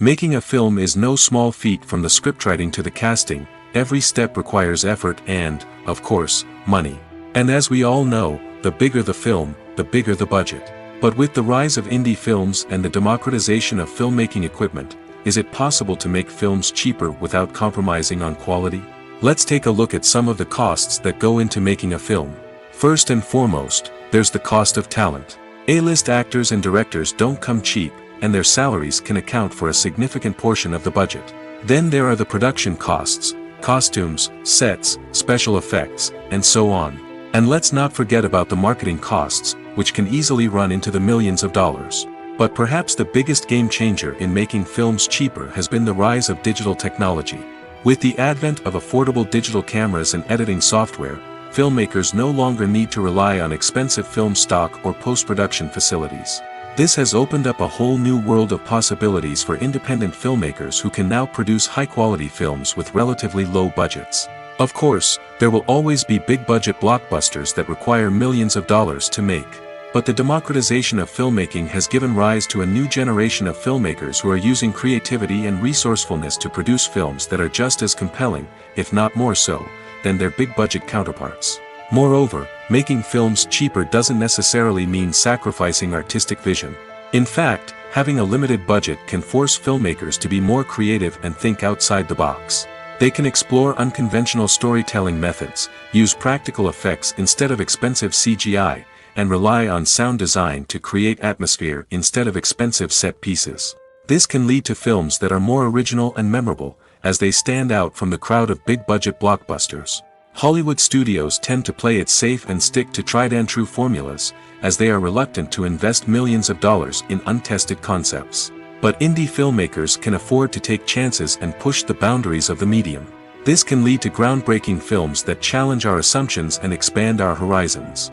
Making a film is no small feat. From the scriptwriting to the casting, every step requires effort and, of course, money. And as we all know, the bigger the film, the bigger the budget. But with the rise of indie films and the democratization of filmmaking equipment, is it possible to make films cheaper without compromising on quality? Let's take a look at some of the costs that go into making a film. First and foremost, there's the cost of talent. A-list actors and directors don't come cheap, and their salaries can account for a significant portion of the budget. Then there are the production costs, costumes, sets, special effects, and so on. And let's not forget about the marketing costs, which can easily run into the millions of dollars. But perhaps the biggest game changer in making films cheaper has been the rise of digital technology. With the advent of affordable digital cameras and editing software, filmmakers no longer need to rely on expensive film stock or post-production facilities. This has opened up a whole new world of possibilities for independent filmmakers who can now produce high-quality films with relatively low budgets. Of course, there will always be big-budget blockbusters that require millions of dollars to make. But the democratization of filmmaking has given rise to a new generation of filmmakers who are using creativity and resourcefulness to produce films that are just as compelling, if not more so, than their big-budget counterparts. Moreover, making films cheaper doesn't necessarily mean sacrificing artistic vision. In fact, having a limited budget can force filmmakers to be more creative and think outside the box. They can explore unconventional storytelling methods, use practical effects instead of expensive CGI, and rely on sound design to create atmosphere instead of expensive set pieces. This can lead to films that are more original and memorable, as they stand out from the crowd of big-budget blockbusters. Hollywood studios tend to play it safe and stick to tried-and-true formulas, as they are reluctant to invest millions of dollars in untested concepts. But indie filmmakers can afford to take chances and push the boundaries of the medium. This can lead to groundbreaking films that challenge our assumptions and expand our horizons.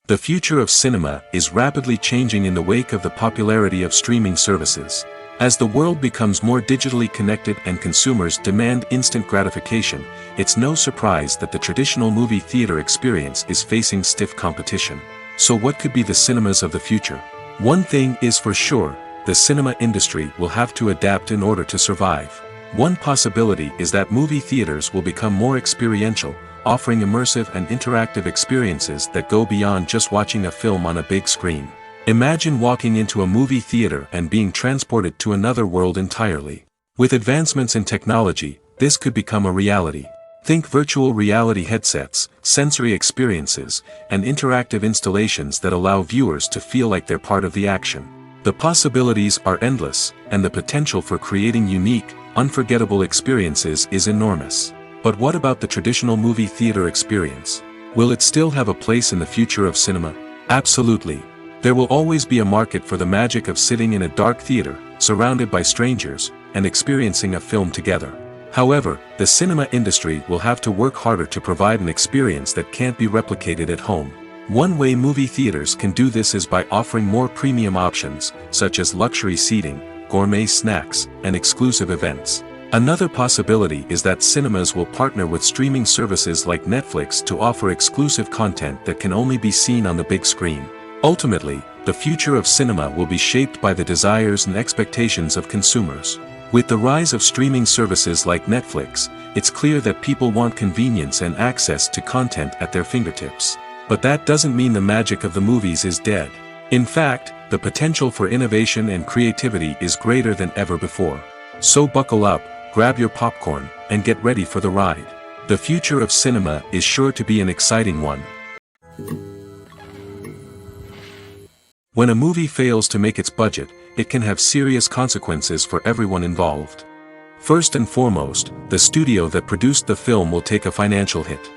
The future of cinema is rapidly changing in the wake of the popularity of streaming services. As the world becomes more digitally connected and consumers demand instant gratification, it's no surprise that the traditional movie theater experience is facing stiff competition. So what could be the cinemas of the future? One thing is for sure, the cinema industry will have to adapt in order to survive. One possibility is that movie theaters will become more experiential, offering immersive and interactive experiences that go beyond just watching a film on a big screen. Imagine walking into a movie theater and being transported to another world entirely. With advancements in technology, this could become a reality. Think virtual reality headsets, sensory experiences, and interactive installations that allow viewers to feel like they're part of the action. The possibilities are endless, and the potential for creating unique, unforgettable experiences is enormous. But what about the traditional movie theater experience? Will it still have a place in the future of cinema? Absolutely. There will always be a market for the magic of sitting in a dark theater, surrounded by strangers, and experiencing a film together. However, the cinema industry will have to work harder to provide an experience that can't be replicated at home. One way movie theaters can do this is by offering more premium options, such as luxury seating, gourmet snacks, and exclusive events. Another possibility is that cinemas will partner with streaming services like Netflix to offer exclusive content that can only be seen on the big screen. Ultimately, the future of cinema will be shaped by the desires and expectations of consumers. With the rise of streaming services like Netflix, it's clear that people want convenience and access to content at their fingertips. But that doesn't mean the magic of the movies is dead. In fact, the potential for innovation and creativity is greater than ever before. So buckle up, grab your popcorn, and get ready for the ride. The future of cinema is sure to be an exciting one. When a movie fails to make its budget, it can have serious consequences for everyone involved. First and foremost, the studio that produced the film will take a financial hit.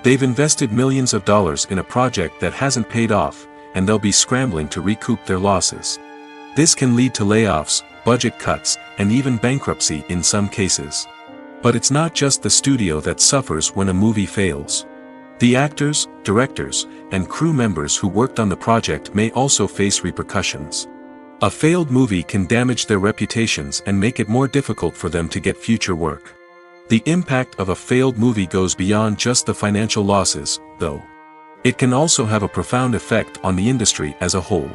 They've invested millions of dollars in a project that hasn't paid off, and they'll be scrambling to recoup their losses. This can lead to layoffs, budget cuts, and even bankruptcy in some cases. But it's not just the studio that suffers when a movie fails. The actors, directors, and crew members who worked on the project may also face repercussions. A failed movie can damage their reputations and make it more difficult for them to get future work. The impact of a failed movie goes beyond just the financial losses, though. It can also have a profound effect on the industry as a whole.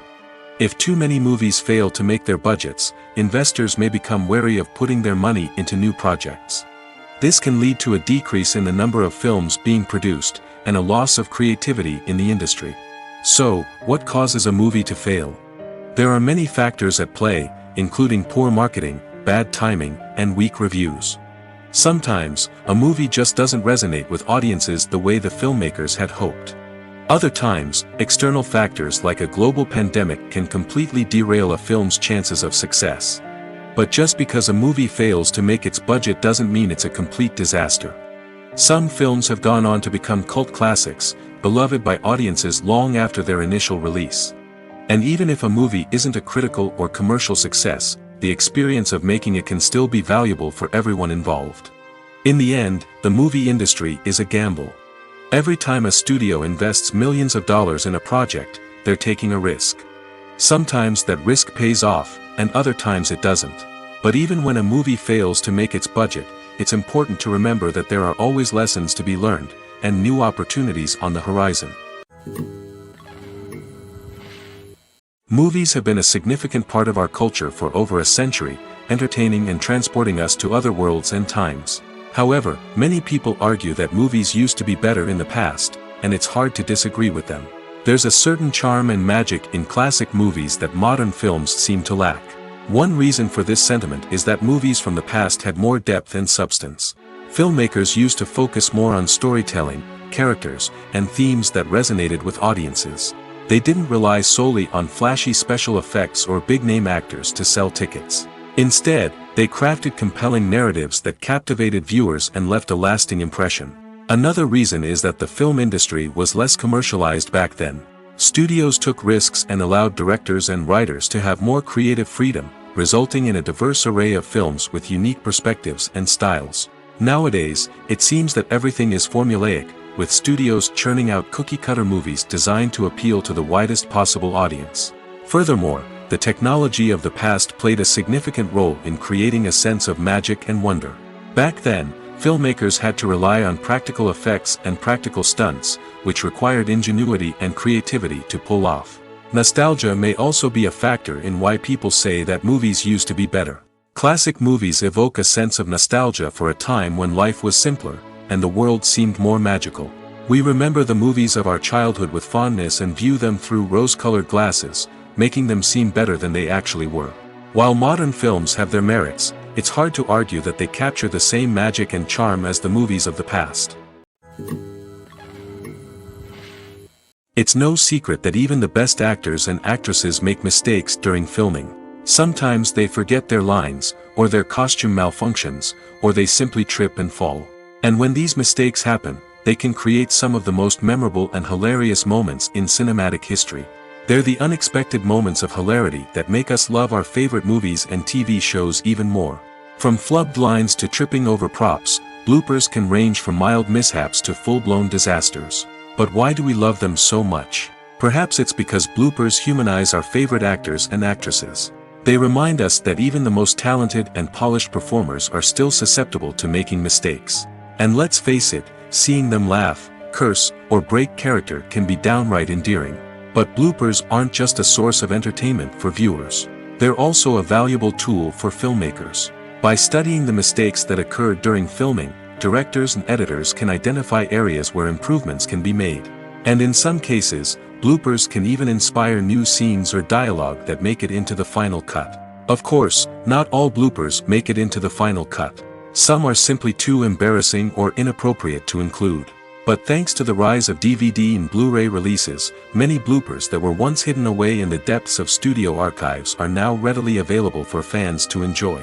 If too many movies fail to make their budgets, investors may become wary of putting their money into new projects. This can lead to a decrease in the number of films being produced, and a loss of creativity in the industry. So, what causes a movie to fail? There are many factors at play, including poor marketing, bad timing, and weak reviews. Sometimes, a movie just doesn't resonate with audiences the way the filmmakers had hoped. Other times, external factors like a global pandemic can completely derail a film's chances of success. But just because a movie fails to make its budget doesn't mean it's a complete disaster. Some films have gone on to become cult classics, beloved by audiences long after their initial release. And even if a movie isn't a critical or commercial success, the experience of making it can still be valuable for everyone involved. In the end, the movie industry is a gamble. Every time a studio invests millions of dollars in a project, they're taking a risk. Sometimes that risk pays off, and other times it doesn't. But even when a movie fails to make its budget, it's important to remember that there are always lessons to be learned, and new opportunities on the horizon. Movies have been a significant part of our culture for over a century, entertaining and transporting us to other worlds and times. However, many people argue that movies used to be better in the past, and it's hard to disagree with them. There's a certain charm and magic in classic movies that modern films seem to lack. One reason for this sentiment is that movies from the past had more depth and substance. Filmmakers used to focus more on storytelling, characters, and themes that resonated with audiences. They didn't rely solely on flashy special effects or big-name actors to sell tickets. Instead, they crafted compelling narratives that captivated viewers and left a lasting impression. Another reason is that the film industry was less commercialized back then. Studios took risks and allowed directors and writers to have more creative freedom, resulting in a diverse array of films with unique perspectives and styles. Nowadays, it seems that everything is formulaic, with studios churning out cookie-cutter movies designed to appeal to the widest possible audience. Furthermore, the technology of the past played a significant role in creating a sense of magic and wonder. Back then, filmmakers had to rely on practical effects and practical stunts, which required ingenuity and creativity to pull off. Nostalgia may also be a factor in why people say that movies used to be better. Classic movies evoke a sense of nostalgia for a time when life was simpler, and the world seemed more magical. We remember the movies of our childhood with fondness and view them through rose-colored glasses, making them seem better than they actually were. While modern films have their merits, it's hard to argue that they capture the same magic and charm as the movies of the past. It's no secret that even the best actors and actresses make mistakes during filming. Sometimes they forget their lines, or their costume malfunctions, or they simply trip and fall. And when these mistakes happen, they can create some of the most memorable and hilarious moments in cinematic history. They're the unexpected moments of hilarity that make us love our favorite movies and TV shows even more. From flubbed lines to tripping over props, bloopers can range from mild mishaps to full-blown disasters. But why do we love them so much? Perhaps it's because bloopers humanize our favorite actors and actresses. They remind us that even the most talented and polished performers are still susceptible to making mistakes. And let's face it, seeing them laugh, curse, or break character can be downright endearing. But bloopers aren't just a source of entertainment for viewers. They're also a valuable tool for filmmakers. By studying the mistakes that occurred during filming, directors and editors can identify areas where improvements can be made. And in some cases, bloopers can even inspire new scenes or dialogue that make it into the final cut. Of course, not all bloopers make it into the final cut. Some are simply too embarrassing or inappropriate to include. But thanks to the rise of DVD and Blu-ray releases, many bloopers that were once hidden away in the depths of studio archives are now readily available for fans to enjoy.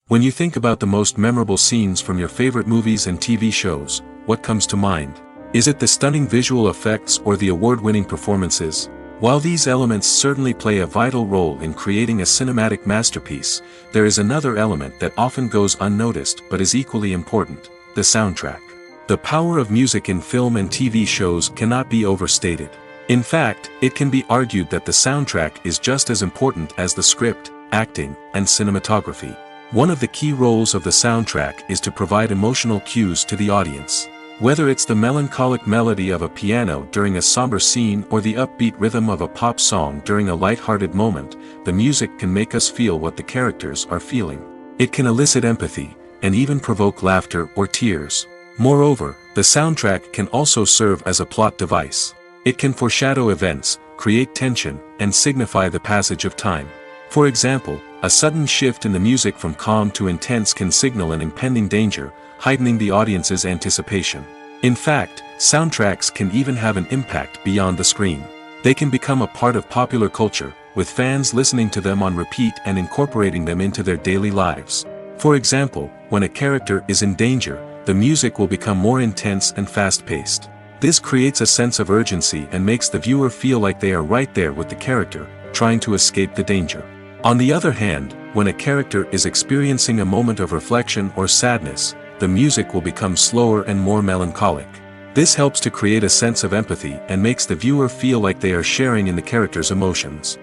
When you think about the most memorable scenes from your favorite movies and TV shows, what comes to mind? Is it the stunning visual effects or the award-winning performances? While these elements certainly play a vital role in creating a cinematic masterpiece, there is another element that often goes unnoticed but is equally important: the soundtrack. The power of music in film and TV shows cannot be overstated. In fact, it can be argued that the soundtrack is just as important as the script, acting, and cinematography. One of the key roles of the soundtrack is to provide emotional cues to the audience. Whether it's the melancholic melody of a piano during a somber scene or the upbeat rhythm of a pop song during a light-hearted moment, the music can make us feel what the characters are feeling. It can elicit empathy, and even provoke laughter or tears. Moreover, the soundtrack can also serve as a plot device. It can foreshadow events, create tension, and signify the passage of time. For example, a sudden shift in the music from calm to intense can signal an impending danger, heightening the audience's anticipation. In fact, soundtracks can even have an impact beyond the screen. They can become a part of popular culture, with fans listening to them on repeat and incorporating them into their daily lives. For example, when a character is in danger, the music will become more intense and fast-paced. This creates a sense of urgency and makes the viewer feel like they are right there with the character, trying to escape the danger. On the other hand, when a character is experiencing a moment of reflection or sadness, the music will become slower and more melancholic. This helps to create a sense of empathy and makes the viewer feel like they are sharing in the character's emotions.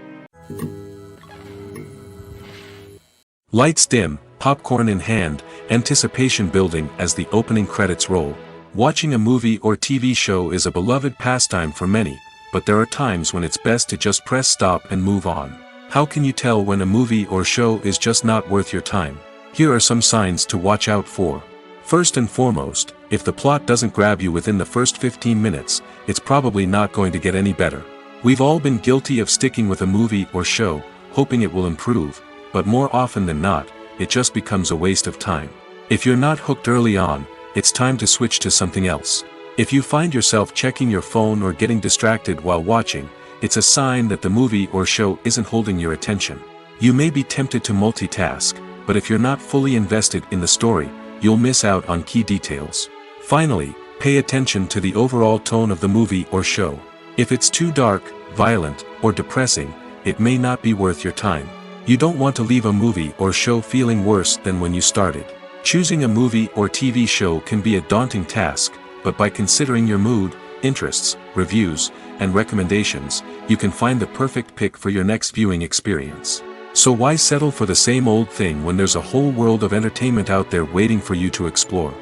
Lights dim, popcorn in hand, anticipation building as the opening credits roll. Watching a movie or TV show is a beloved pastime for many, but there are times when it's best to just press stop and move on. How can you tell when a movie or show is just not worth your time? Here are some signs to watch out for. First and foremost, if the plot doesn't grab you within the first 15 minutes, it's probably not going to get any better. We've all been guilty of sticking with a movie or show, hoping it will improve, but more often than not, it just becomes a waste of time. If you're not hooked early on, it's time to switch to something else. If you find yourself checking your phone or getting distracted while watching, it's a sign that the movie or show isn't holding your attention. You may be tempted to multitask, but if you're not fully invested in the story, you'll miss out on key details. Finally, pay attention to the overall tone of the movie or show. If it's too dark, violent, or depressing, it may not be worth your time. You don't want to leave a movie or show feeling worse than when you started. Choosing a movie or TV show can be a daunting task, but by considering your mood, interests, reviews, and recommendations, you can find the perfect pick for your next viewing experience. So why settle for the same old thing when there's a whole world of entertainment out there waiting for you to explore?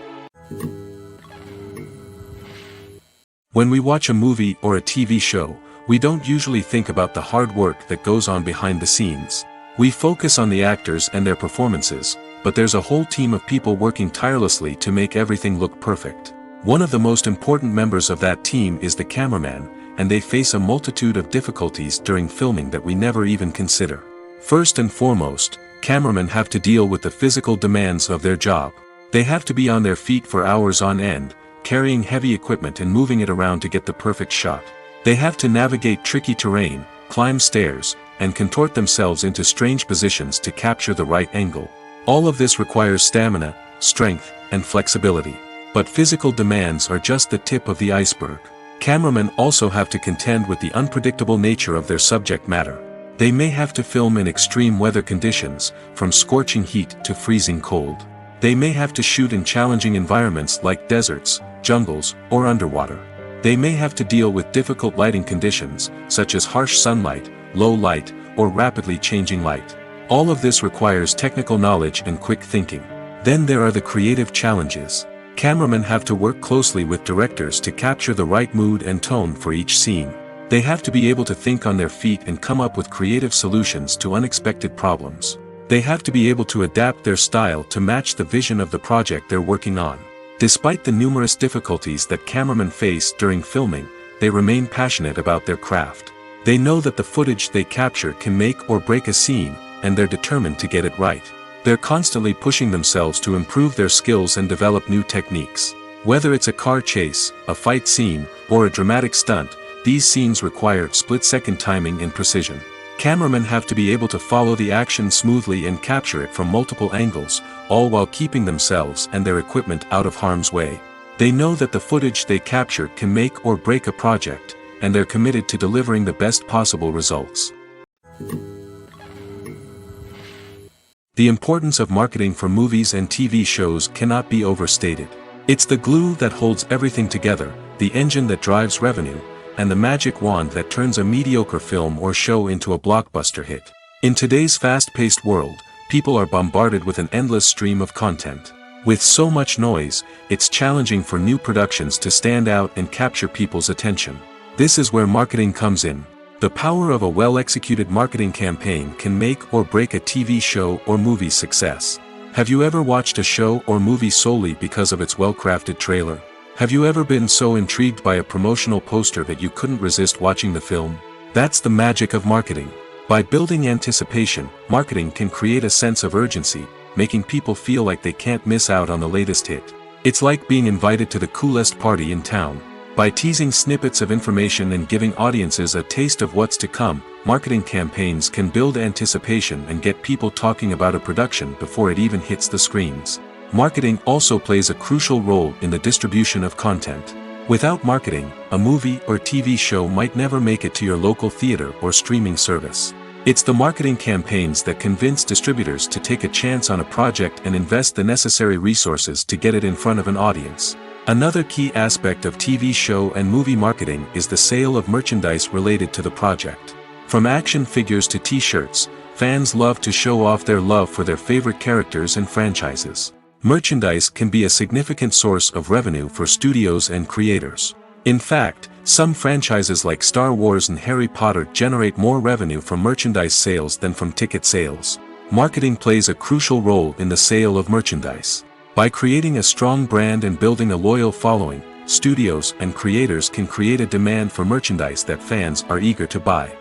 When we watch a movie or a TV show, we don't usually think about the hard work that goes on behind the scenes. We focus on the actors and their performances, but there's a whole team of people working tirelessly to make everything look perfect. One of the most important members of that team is the cameraman, and they face a multitude of difficulties during filming that we never even consider. First and foremost, cameramen have to deal with the physical demands of their job. They have to be on their feet for hours on end, carrying heavy equipment and moving it around to get the perfect shot. They have to navigate tricky terrain, climb stairs, and contort themselves into strange positions to capture the right angle. All of this requires stamina, strength, and flexibility. But physical demands are just the tip of the iceberg. Cameramen also have to contend with the unpredictable nature of their subject matter. They may have to film in extreme weather conditions, from scorching heat to freezing cold. They may have to shoot in challenging environments like deserts, jungles, or underwater. They may have to deal with difficult lighting conditions, such as harsh sunlight, low light, or rapidly changing light. All of this requires technical knowledge and quick thinking. Then there are the creative challenges. Cameramen have to work closely with directors to capture the right mood and tone for each scene. They have to be able to think on their feet and come up with creative solutions to unexpected problems. They have to be able to adapt their style to match the vision of the project they're working on. Despite the numerous difficulties that cameramen face during filming, they remain passionate about their craft. They know that the footage they capture can make or break a scene, and they're determined to get it right. They're constantly pushing themselves to improve their skills and develop new techniques. Whether it's a car chase, a fight scene, or a dramatic stunt, these scenes require split-second timing and precision. Cameramen have to be able to follow the action smoothly and capture it from multiple angles, all while keeping themselves and their equipment out of harm's way. They know that the footage they capture can make or break a project, and they're committed to delivering the best possible results. The importance of marketing for movies and TV shows cannot be overstated. It's the glue that holds everything together, the engine that drives revenue, and the magic wand that turns a mediocre film or show into a blockbuster hit. In today's fast-paced world, people are bombarded with an endless stream of content. With so much noise, it's challenging for new productions to stand out and capture people's attention. This is where marketing comes in. The power of a well-executed marketing campaign can make or break a TV show or movie's success. Have you ever watched a show or movie solely because of its well-crafted trailer? Have you ever been so intrigued by a promotional poster that you couldn't resist watching the film? That's the magic of marketing. By building anticipation, marketing can create a sense of urgency, making people feel like they can't miss out on the latest hit. It's like being invited to the coolest party in town. By teasing snippets of information and giving audiences a taste of what's to come, marketing campaigns can build anticipation and get people talking about a production before it even hits the screens. Marketing also plays a crucial role in the distribution of content. Without marketing, a movie or TV show might never make it to your local theater or streaming service. It's the marketing campaigns that convince distributors to take a chance on a project and invest the necessary resources to get it in front of an audience. Another key aspect of TV show and movie marketing is the sale of merchandise related to the project. From action figures to t-shirts, fans love to show off their love for their favorite characters and franchises. Merchandise can be a significant source of revenue for studios and creators. In fact, some franchises like Star Wars and Harry Potter generate more revenue from merchandise sales than from ticket sales. Marketing plays a crucial role in the sale of merchandise. By creating a strong brand and building a loyal following, studios and creators can create a demand for merchandise that fans are eager to buy.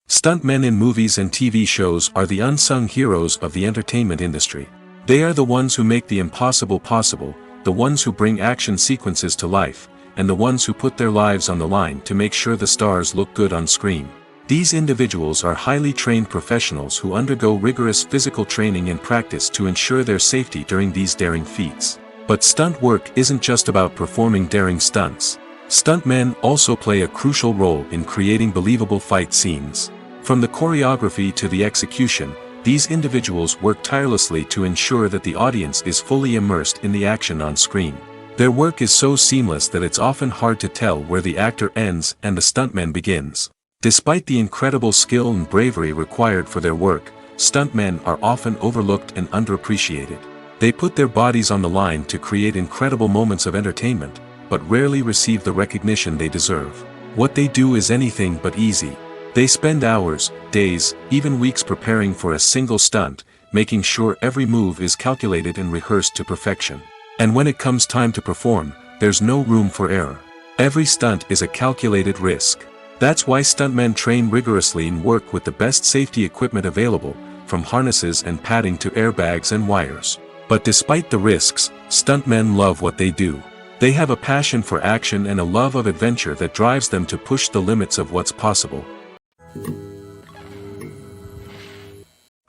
Stuntmen in movies and TV shows are the unsung heroes of the entertainment industry. They are the ones who make the impossible possible, the ones who bring action sequences to life, and the ones who put their lives on the line to make sure the stars look good on screen. These individuals are highly trained professionals who undergo rigorous physical training and practice to ensure their safety during these daring feats. But stunt work isn't just about performing daring stunts. Stuntmen also play a crucial role in creating believable fight scenes. From the choreography to the execution, these individuals work tirelessly to ensure that the audience is fully immersed in the action on screen. Their work is so seamless that it's often hard to tell where the actor ends and the stuntman begins. Despite the incredible skill and bravery required for their work, stuntmen are often overlooked and underappreciated. They put their bodies on the line to create incredible moments of entertainment, but rarely receive the recognition they deserve. What they do is anything but easy. They spend hours, days, even weeks preparing for a single stunt, making sure every move is calculated and rehearsed to perfection. And when it comes time to perform, there's no room for error. Every stunt is a calculated risk. That's why stuntmen train rigorously and work with the best safety equipment available, from harnesses and padding to airbags and wires. But despite the risks, stuntmen love what they do. They have a passion for action and a love of adventure that drives them to push the limits of what's possible.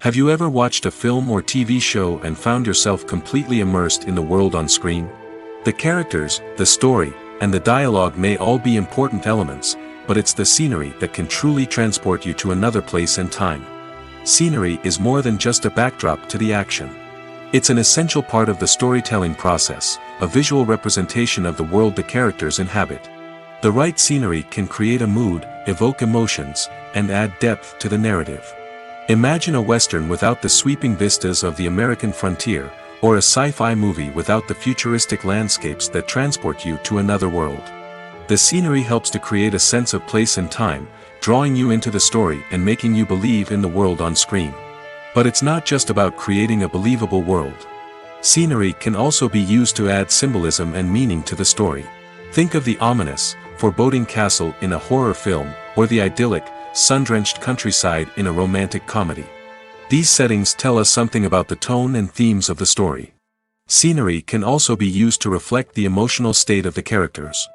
Have you ever watched a film or TV show and found yourself completely immersed in the world on screen? The characters, the story, and the dialogue may all be important elements, but it's the scenery that can truly transport you to another place and time. Scenery is more than just a backdrop to the action. It's an essential part of the storytelling process, a visual representation of the world the characters inhabit. The right scenery can create a mood, evoke emotions, and add depth to the narrative. Imagine a Western without the sweeping vistas of the American frontier, or a sci-fi movie without the futuristic landscapes that transport you to another world. The scenery helps to create a sense of place and time, drawing you into the story and making you believe in the world on screen. But it's not just about creating a believable world. Scenery can also be used to add symbolism and meaning to the story. Think of the ominous, foreboding castle in a horror film, or the idyllic, sun-drenched countryside in a romantic comedy. These settings tell us something about the tone and themes of the story. Scenery can also be used to reflect the emotional state of the characters.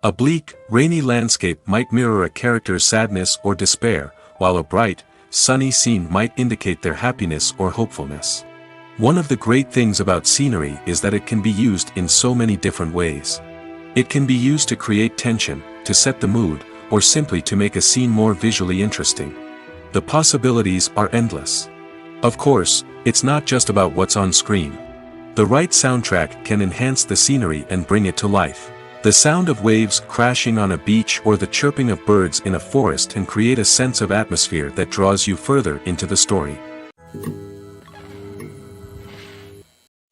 A bleak, rainy landscape might mirror a character's sadness or despair, while a bright, sunny scene might indicate their happiness or hopefulness. One of the great things about scenery is that it can be used in so many different ways. It can be used to create tension, to set the mood, or simply to make a scene more visually interesting. The possibilities are endless. Of course, it's not just about what's on screen. The right soundtrack can enhance the scenery and bring it to life. The sound of waves crashing on a beach or the chirping of birds in a forest can create a sense of atmosphere that draws you further into the story.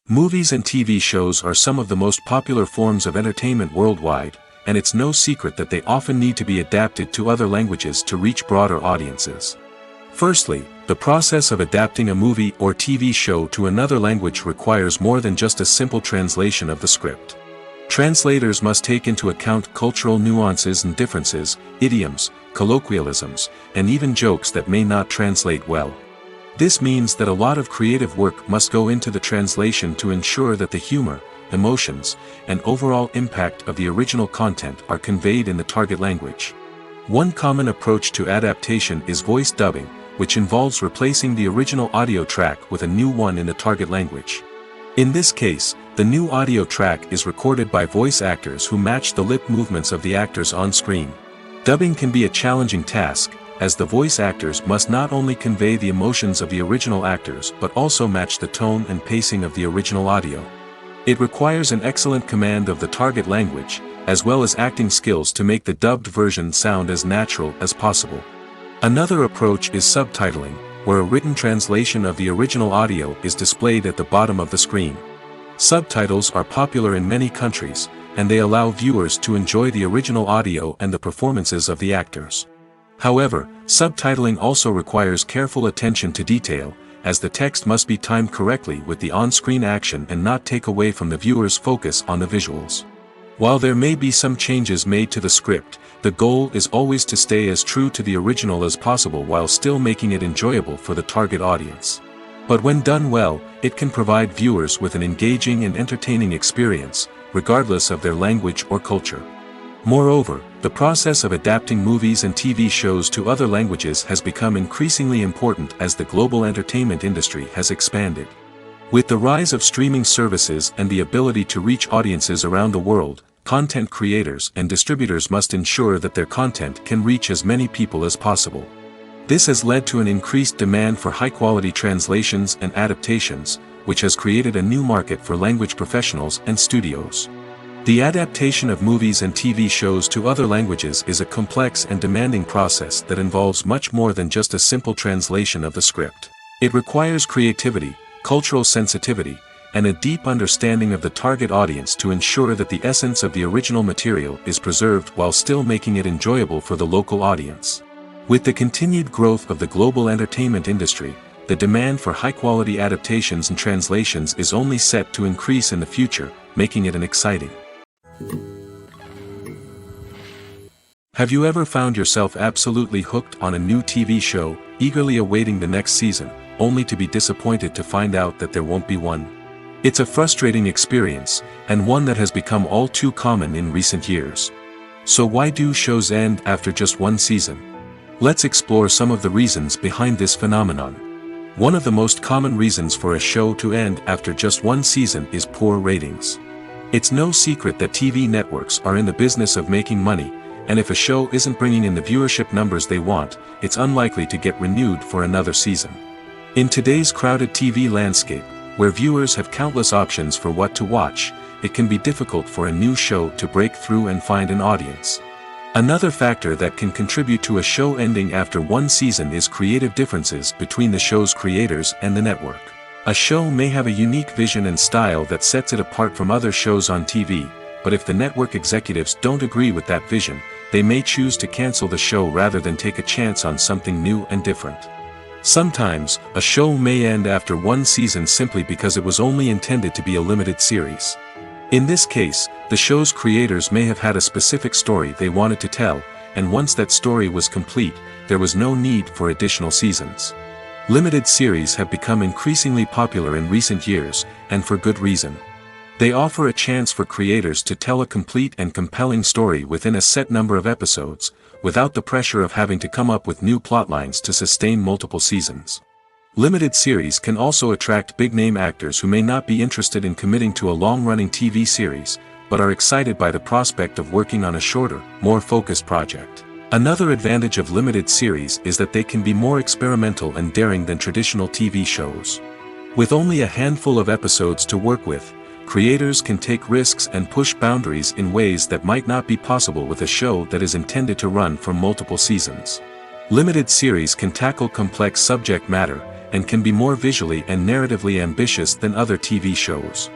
Movies and TV shows are some of the most popular forms of entertainment worldwide, and it's no secret that they often need to be adapted to other languages to reach broader audiences. Firstly, the process of adapting a movie or TV show to another language requires more than just a simple translation of the script. Translators must take into account cultural nuances and differences, idioms, colloquialisms, and even jokes that may not translate well. This means that a lot of creative work must go into the translation to ensure that the humor, emotions, and overall impact of the original content are conveyed in the target language. One common approach to adaptation is voice dubbing, which involves replacing the original audio track with a new one in the target language. In this case, the new audio track is recorded by voice actors who match the lip movements of the actors on screen. Dubbing can be a challenging task, as the voice actors must not only convey the emotions of the original actors but also match the tone and pacing of the original audio. It requires an excellent command of the target language, as well as acting skills to make the dubbed version sound as natural as possible. Another approach is subtitling, where a written translation of the original audio is displayed at the bottom of the screen. Subtitles are popular in many countries, and they allow viewers to enjoy the original audio and the performances of the actors. However, subtitling also requires careful attention to detail, as the text must be timed correctly with the on-screen action and not take away from the viewer's focus on the visuals. While there may be some changes made to the script, the goal is always to stay as true to the original as possible while still making it enjoyable for the target audience. But when done well, it can provide viewers with an engaging and entertaining experience, regardless of their language or culture. Moreover, the process of adapting movies and TV shows to other languages has become increasingly important as the global entertainment industry has expanded. With the rise of streaming services and the ability to reach audiences around the world, content creators and distributors must ensure that their content can reach as many people as possible. This has led to an increased demand for high-quality translations and adaptations, which has created a new market for language professionals and studios. The adaptation of movies and TV shows to other languages is a complex and demanding process that involves much more than just a simple translation of the script. It requires creativity, cultural sensitivity, and a deep understanding of the target audience to ensure that the essence of the original material is preserved while still making it enjoyable for the local audience. With the continued growth of the global entertainment industry, the demand for high-quality adaptations and translations is only set to increase in the future, making it exciting. Have you ever found yourself absolutely hooked on a new TV show, eagerly awaiting the next season, only to be disappointed to find out that there won't be one? It's a frustrating experience, and one that has become all too common in recent years. So why do shows end after just one season? Let's explore some of the reasons behind this phenomenon. One of the most common reasons for a show to end after just one season is poor ratings. It's no secret that TV networks are in the business of making money, and if a show isn't bringing in the viewership numbers they want, it's unlikely to get renewed for another season. In today's crowded TV landscape, where viewers have countless options for what to watch, it can be difficult for a new show to break through and find an audience. Another factor that can contribute to a show ending after one season is creative differences between the show's creators and the network. A show may have a unique vision and style that sets it apart from other shows on TV, but if the network executives don't agree with that vision, they may choose to cancel the show rather than take a chance on something new and different. Sometimes, a show may end after one season simply because it was only intended to be a limited series. In this case, the show's creators may have had a specific story they wanted to tell, and once that story was complete, there was no need for additional seasons. Limited series have become increasingly popular in recent years, and for good reason. They offer a chance for creators to tell a complete and compelling story within a set number of episodes, without the pressure of having to come up with new plotlines to sustain multiple seasons. Limited series can also attract big-name actors who may not be interested in committing to a long-running TV series, but are excited by the prospect of working on a shorter, more focused project. Another advantage of limited series is that they can be more experimental and daring than traditional TV shows. With only a handful of episodes to work with, creators can take risks and push boundaries in ways that might not be possible with a show that is intended to run for multiple seasons. Limited series can tackle complex subject matter, and can be more visually and narratively ambitious than other TV shows.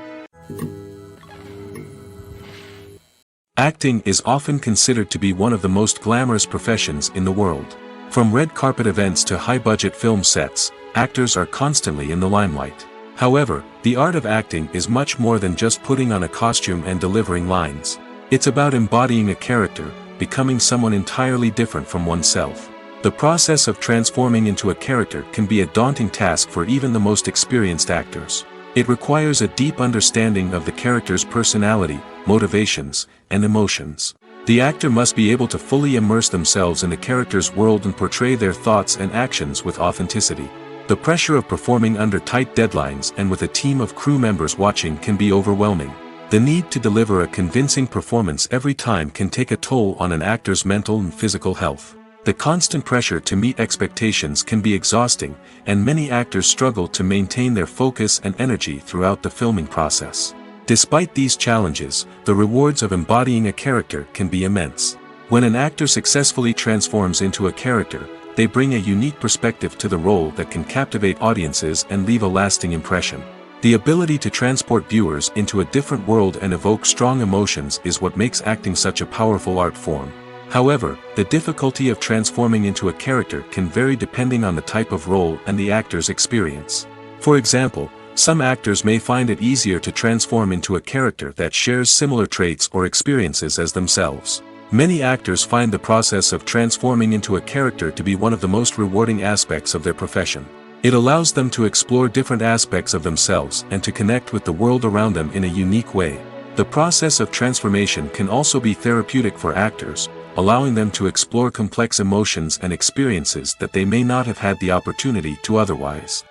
Acting is often considered to be one of the most glamorous professions in the world. From red carpet events to high-budget film sets, actors are constantly in the limelight. However, the art of acting is much more than just putting on a costume and delivering lines. It's about embodying a character, becoming someone entirely different from oneself. The process of transforming into a character can be a daunting task for even the most experienced actors. It requires a deep understanding of the character's personality, motivations, and emotions. The actor must be able to fully immerse themselves in the character's world and portray their thoughts and actions with authenticity. The pressure of performing under tight deadlines and with a team of crew members watching can be overwhelming. The need to deliver a convincing performance every time can take a toll on an actor's mental and physical health. The constant pressure to meet expectations can be exhausting, and many actors struggle to maintain their focus and energy throughout the filming process. Despite these challenges, the rewards of embodying a character can be immense. When an actor successfully transforms into a character, they bring a unique perspective to the role that can captivate audiences and leave a lasting impression. The ability to transport viewers into a different world and evoke strong emotions is what makes acting such a powerful art form. However, the difficulty of transforming into a character can vary depending on the type of role and the actor's experience. For example, some actors may find it easier to transform into a character that shares similar traits or experiences as themselves. Many actors find the process of transforming into a character to be one of the most rewarding aspects of their profession. It allows them to explore different aspects of themselves and to connect with the world around them in a unique way. The process of transformation can also be therapeutic for actors, allowing them to explore complex emotions and experiences that they may not have had the opportunity to otherwise.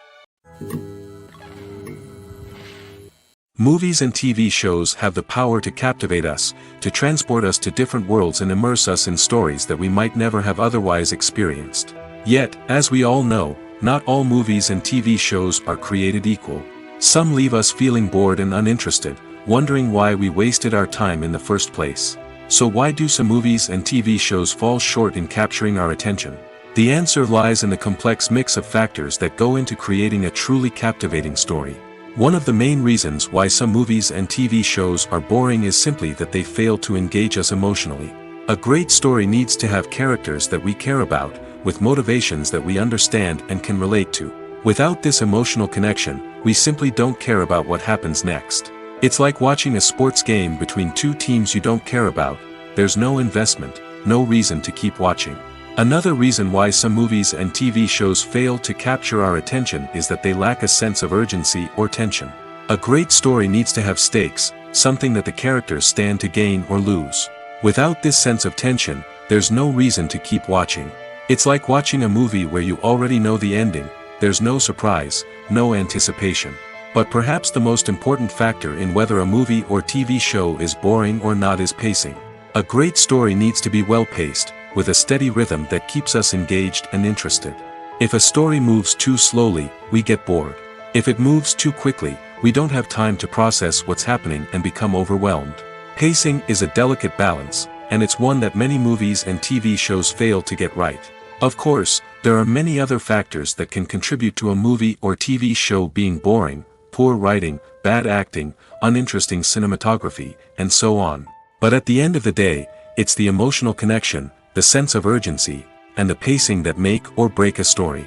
Movies and TV shows have the power to captivate us, to transport us to different worlds and immerse us in stories that we might never have otherwise experienced. Yet, as we all know, not all movies and TV shows are created equal. Some leave us feeling bored and uninterested, wondering why we wasted our time in the first place. So why do some movies and TV shows fall short in capturing our attention? The answer lies in the complex mix of factors that go into creating a truly captivating story. One of the main reasons why some movies and TV shows are boring is simply that they fail to engage us emotionally. A great story needs to have characters that we care about, with motivations that we understand and can relate to. Without this emotional connection, we simply don't care about what happens next. It's like watching a sports game between two teams you don't care about. There's no investment, no reason to keep watching. Another reason why some movies and TV shows fail to capture our attention is that they lack a sense of urgency or tension. A great story needs to have stakes, something that the characters stand to gain or lose. Without this sense of tension, there's no reason to keep watching. It's like watching a movie where you already know the ending. There's no surprise, no anticipation. But perhaps the most important factor in whether a movie or TV show is boring or not is pacing. A great story needs to be well-paced, with a steady rhythm that keeps us engaged and interested. If a story moves too slowly, we get bored. If it moves too quickly, we don't have time to process what's happening and become overwhelmed. Pacing is a delicate balance, and it's one that many movies and TV shows fail to get right. Of course, there are many other factors that can contribute to a movie or TV show being boring: poor writing, bad acting, uninteresting cinematography, and so on. But at the end of the day, it's the emotional connection, the sense of urgency, and the pacing that make or break a story.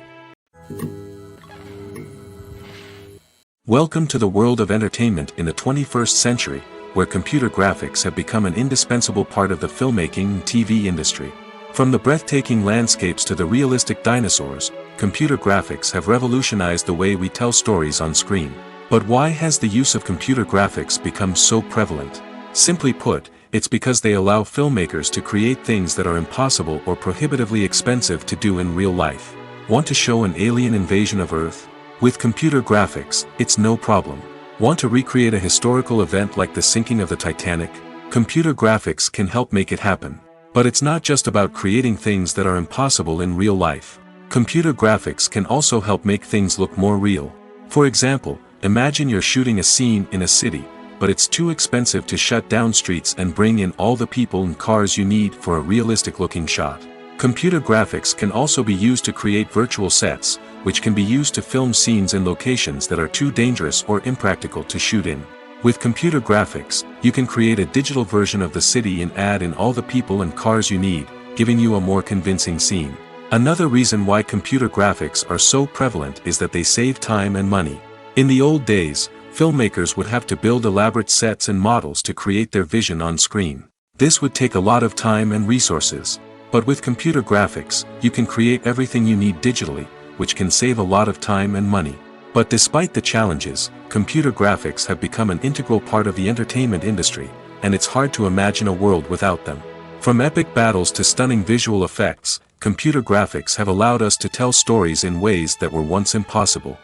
Welcome to the world of entertainment in the 21st century, where computer graphics have become an indispensable part of the filmmaking and TV industry. From the breathtaking landscapes to the realistic dinosaurs, computer graphics have revolutionized the way we tell stories on screen. But why has the use of computer graphics become so prevalent? Simply put, it's because they allow filmmakers to create things that are impossible or prohibitively expensive to do in real life. Want to show an alien invasion of Earth? With computer graphics, it's no problem. Want to recreate a historical event like the sinking of the Titanic? Computer graphics can help make it happen. But it's not just about creating things that are impossible in real life. Computer graphics can also help make things look more real. For example, imagine you're shooting a scene in a city, but it's too expensive to shut down streets and bring in all the people and cars you need for a realistic-looking shot. Computer graphics can also be used to create virtual sets, which can be used to film scenes in locations that are too dangerous or impractical to shoot in. With computer graphics, you can create a digital version of the city and add in all the people and cars you need, giving you a more convincing scene. Another reason why computer graphics are so prevalent is that they save time and money. In the old days, filmmakers would have to build elaborate sets and models to create their vision on screen. This would take a lot of time and resources. But with computer graphics, you can create everything you need digitally, which can save a lot of time and money. But despite the challenges, computer graphics have become an integral part of the entertainment industry, and it's hard to imagine a world without them. From epic battles to stunning visual effects, computer graphics have allowed us to tell stories in ways that were once impossible.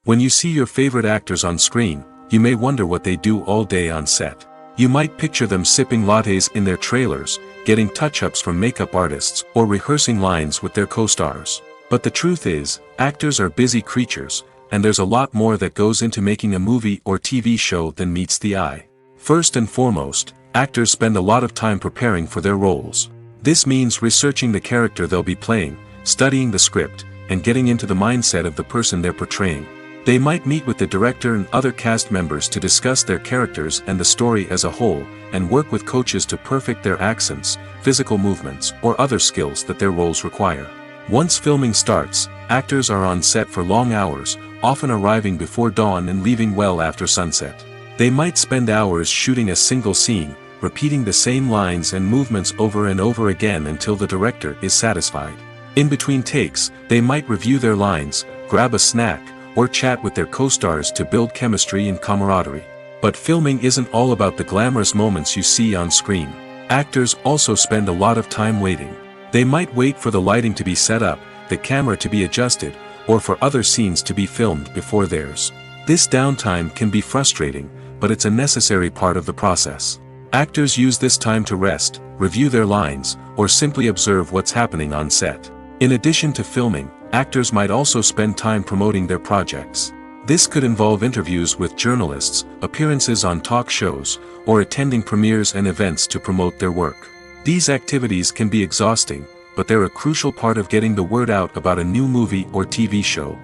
When you see your favorite actors on screen, you may wonder what they do all day on set. You might picture them sipping lattes in their trailers, getting touch-ups from makeup artists, or rehearsing lines with their co-stars. But the truth is, actors are busy creatures, and there's a lot more that goes into making a movie or TV show than meets the eye. First and foremost, actors spend a lot of time preparing for their roles. This means researching the character they'll be playing, studying the script, and getting into the mindset of the person they're portraying. They might meet with the director and other cast members to discuss their characters and the story as a whole, and work with coaches to perfect their accents, physical movements, or other skills that their roles require. Once filming starts, actors are on set for long hours, often arriving before dawn and leaving well after sunset. They might spend hours shooting a single scene, repeating the same lines and movements over and over again until the director is satisfied. In between takes, they might review their lines, grab a snack, or chat with their co-stars to build chemistry and camaraderie. But filming isn't all about the glamorous moments you see on screen. Actors also spend a lot of time waiting. They might wait for the lighting to be set up, the camera to be adjusted, or for other scenes to be filmed before theirs. This downtime can be frustrating, but it's a necessary part of the process. Actors use this time to rest, review their lines, or simply observe what's happening on set. In addition to filming, actors might also spend time promoting their projects. This could involve interviews with journalists, appearances on talk shows, or attending premieres and events to promote their work. These activities can be exhausting, but they're a crucial part of getting the word out about a new movie or TV show.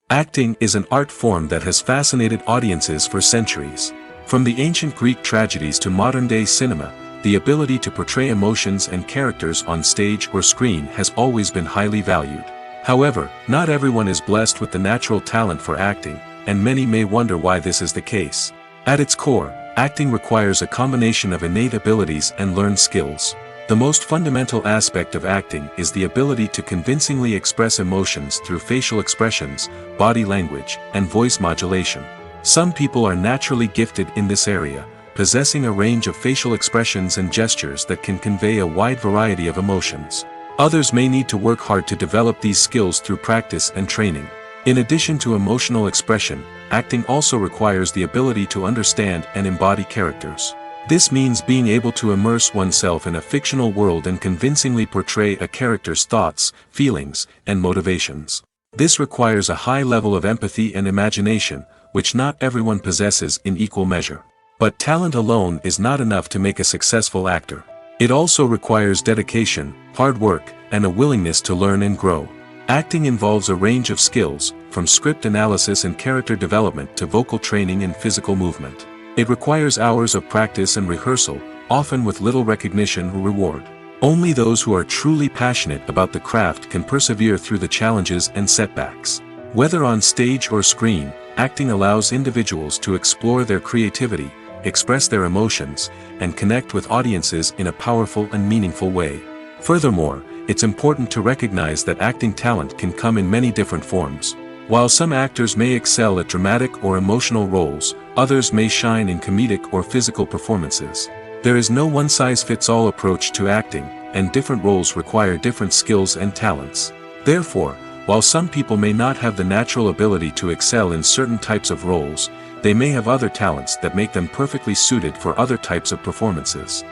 Acting is an art form that has fascinated audiences for centuries. From the ancient Greek tragedies to modern-day cinema, the ability to portray emotions and characters on stage or screen has always been highly valued. However, not everyone is blessed with the natural talent for acting, and many may wonder why this is the case. At its core, acting requires a combination of innate abilities and learned skills. The most fundamental aspect of acting is the ability to convincingly express emotions through facial expressions, body language, and voice modulation. Some people are naturally gifted in this area, possessing a range of facial expressions and gestures that can convey a wide variety of emotions. Others may need to work hard to develop these skills through practice and training. In addition to emotional expression, acting also requires the ability to understand and embody characters. This means being able to immerse oneself in a fictional world and convincingly portray a character's thoughts, feelings, and motivations. This requires a high level of empathy and imagination, which not everyone possesses in equal measure. But talent alone is not enough to make a successful actor. It also requires dedication, hard work, and a willingness to learn and grow. Acting involves a range of skills, from script analysis and character development to vocal training and physical movement. It requires hours of practice and rehearsal, often with little recognition or reward. Only those who are truly passionate about the craft can persevere through the challenges and setbacks. Whether on stage or screen, acting allows individuals to explore their creativity, express their emotions, and connect with audiences in a powerful and meaningful way. Furthermore, it's important to recognize that acting talent can come in many different forms. While some actors may excel at dramatic or emotional roles, others may shine in comedic or physical performances. There is no one-size-fits-all approach to acting, and different roles require different skills and talents. Therefore, while some people may not have the natural ability to excel in certain types of roles, they may have other talents that make them perfectly suited for other types of performances.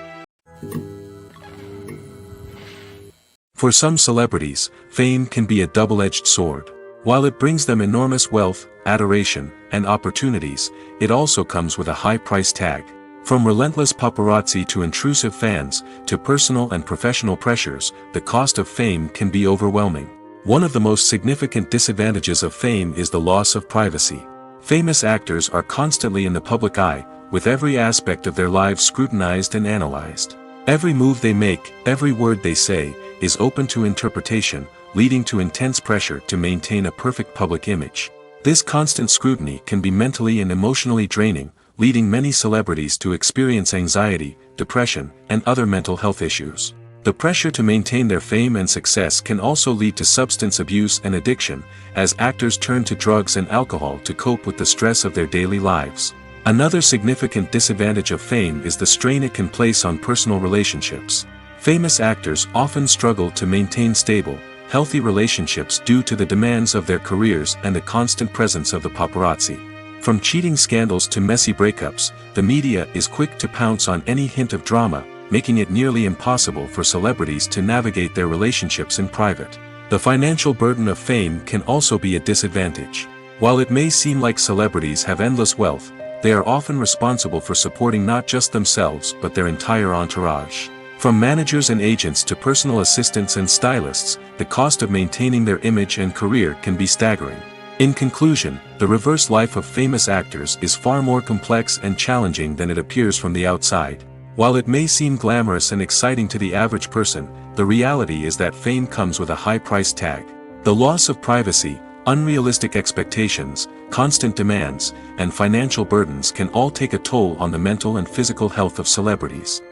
For some celebrities, fame can be a double-edged sword. While it brings them enormous wealth, adoration, and opportunities, it also comes with a high price tag. From relentless paparazzi to intrusive fans, to personal and professional pressures, the cost of fame can be overwhelming. One of the most significant disadvantages of fame is the loss of privacy. Famous actors are constantly in the public eye, with every aspect of their lives scrutinized and analyzed. Every move they make, every word they say, is open to interpretation, leading to intense pressure to maintain a perfect public image. This constant scrutiny can be mentally and emotionally draining, leading many celebrities to experience anxiety, depression, and other mental health issues. The pressure to maintain their fame and success can also lead to substance abuse and addiction, as actors turn to drugs and alcohol to cope with the stress of their daily lives. Another significant disadvantage of fame is the strain it can place on personal relationships. Famous actors often struggle to maintain stable, healthy relationships due to the demands of their careers and the constant presence of the paparazzi. From cheating scandals to messy breakups, the media is quick to pounce on any hint of drama, making it nearly impossible for celebrities to navigate their relationships in private. The financial burden of fame can also be a disadvantage. While it may seem like celebrities have endless wealth, they are often responsible for supporting not just themselves but their entire entourage. From managers and agents to personal assistants and stylists, the cost of maintaining their image and career can be staggering. In conclusion, the reverse life of famous actors is far more complex and challenging than it appears from the outside. While it may seem glamorous and exciting to the average person, the reality is that fame comes with a high price tag. The loss of privacy, unrealistic expectations, constant demands, and financial burdens can all take a toll on the mental and physical health of celebrities.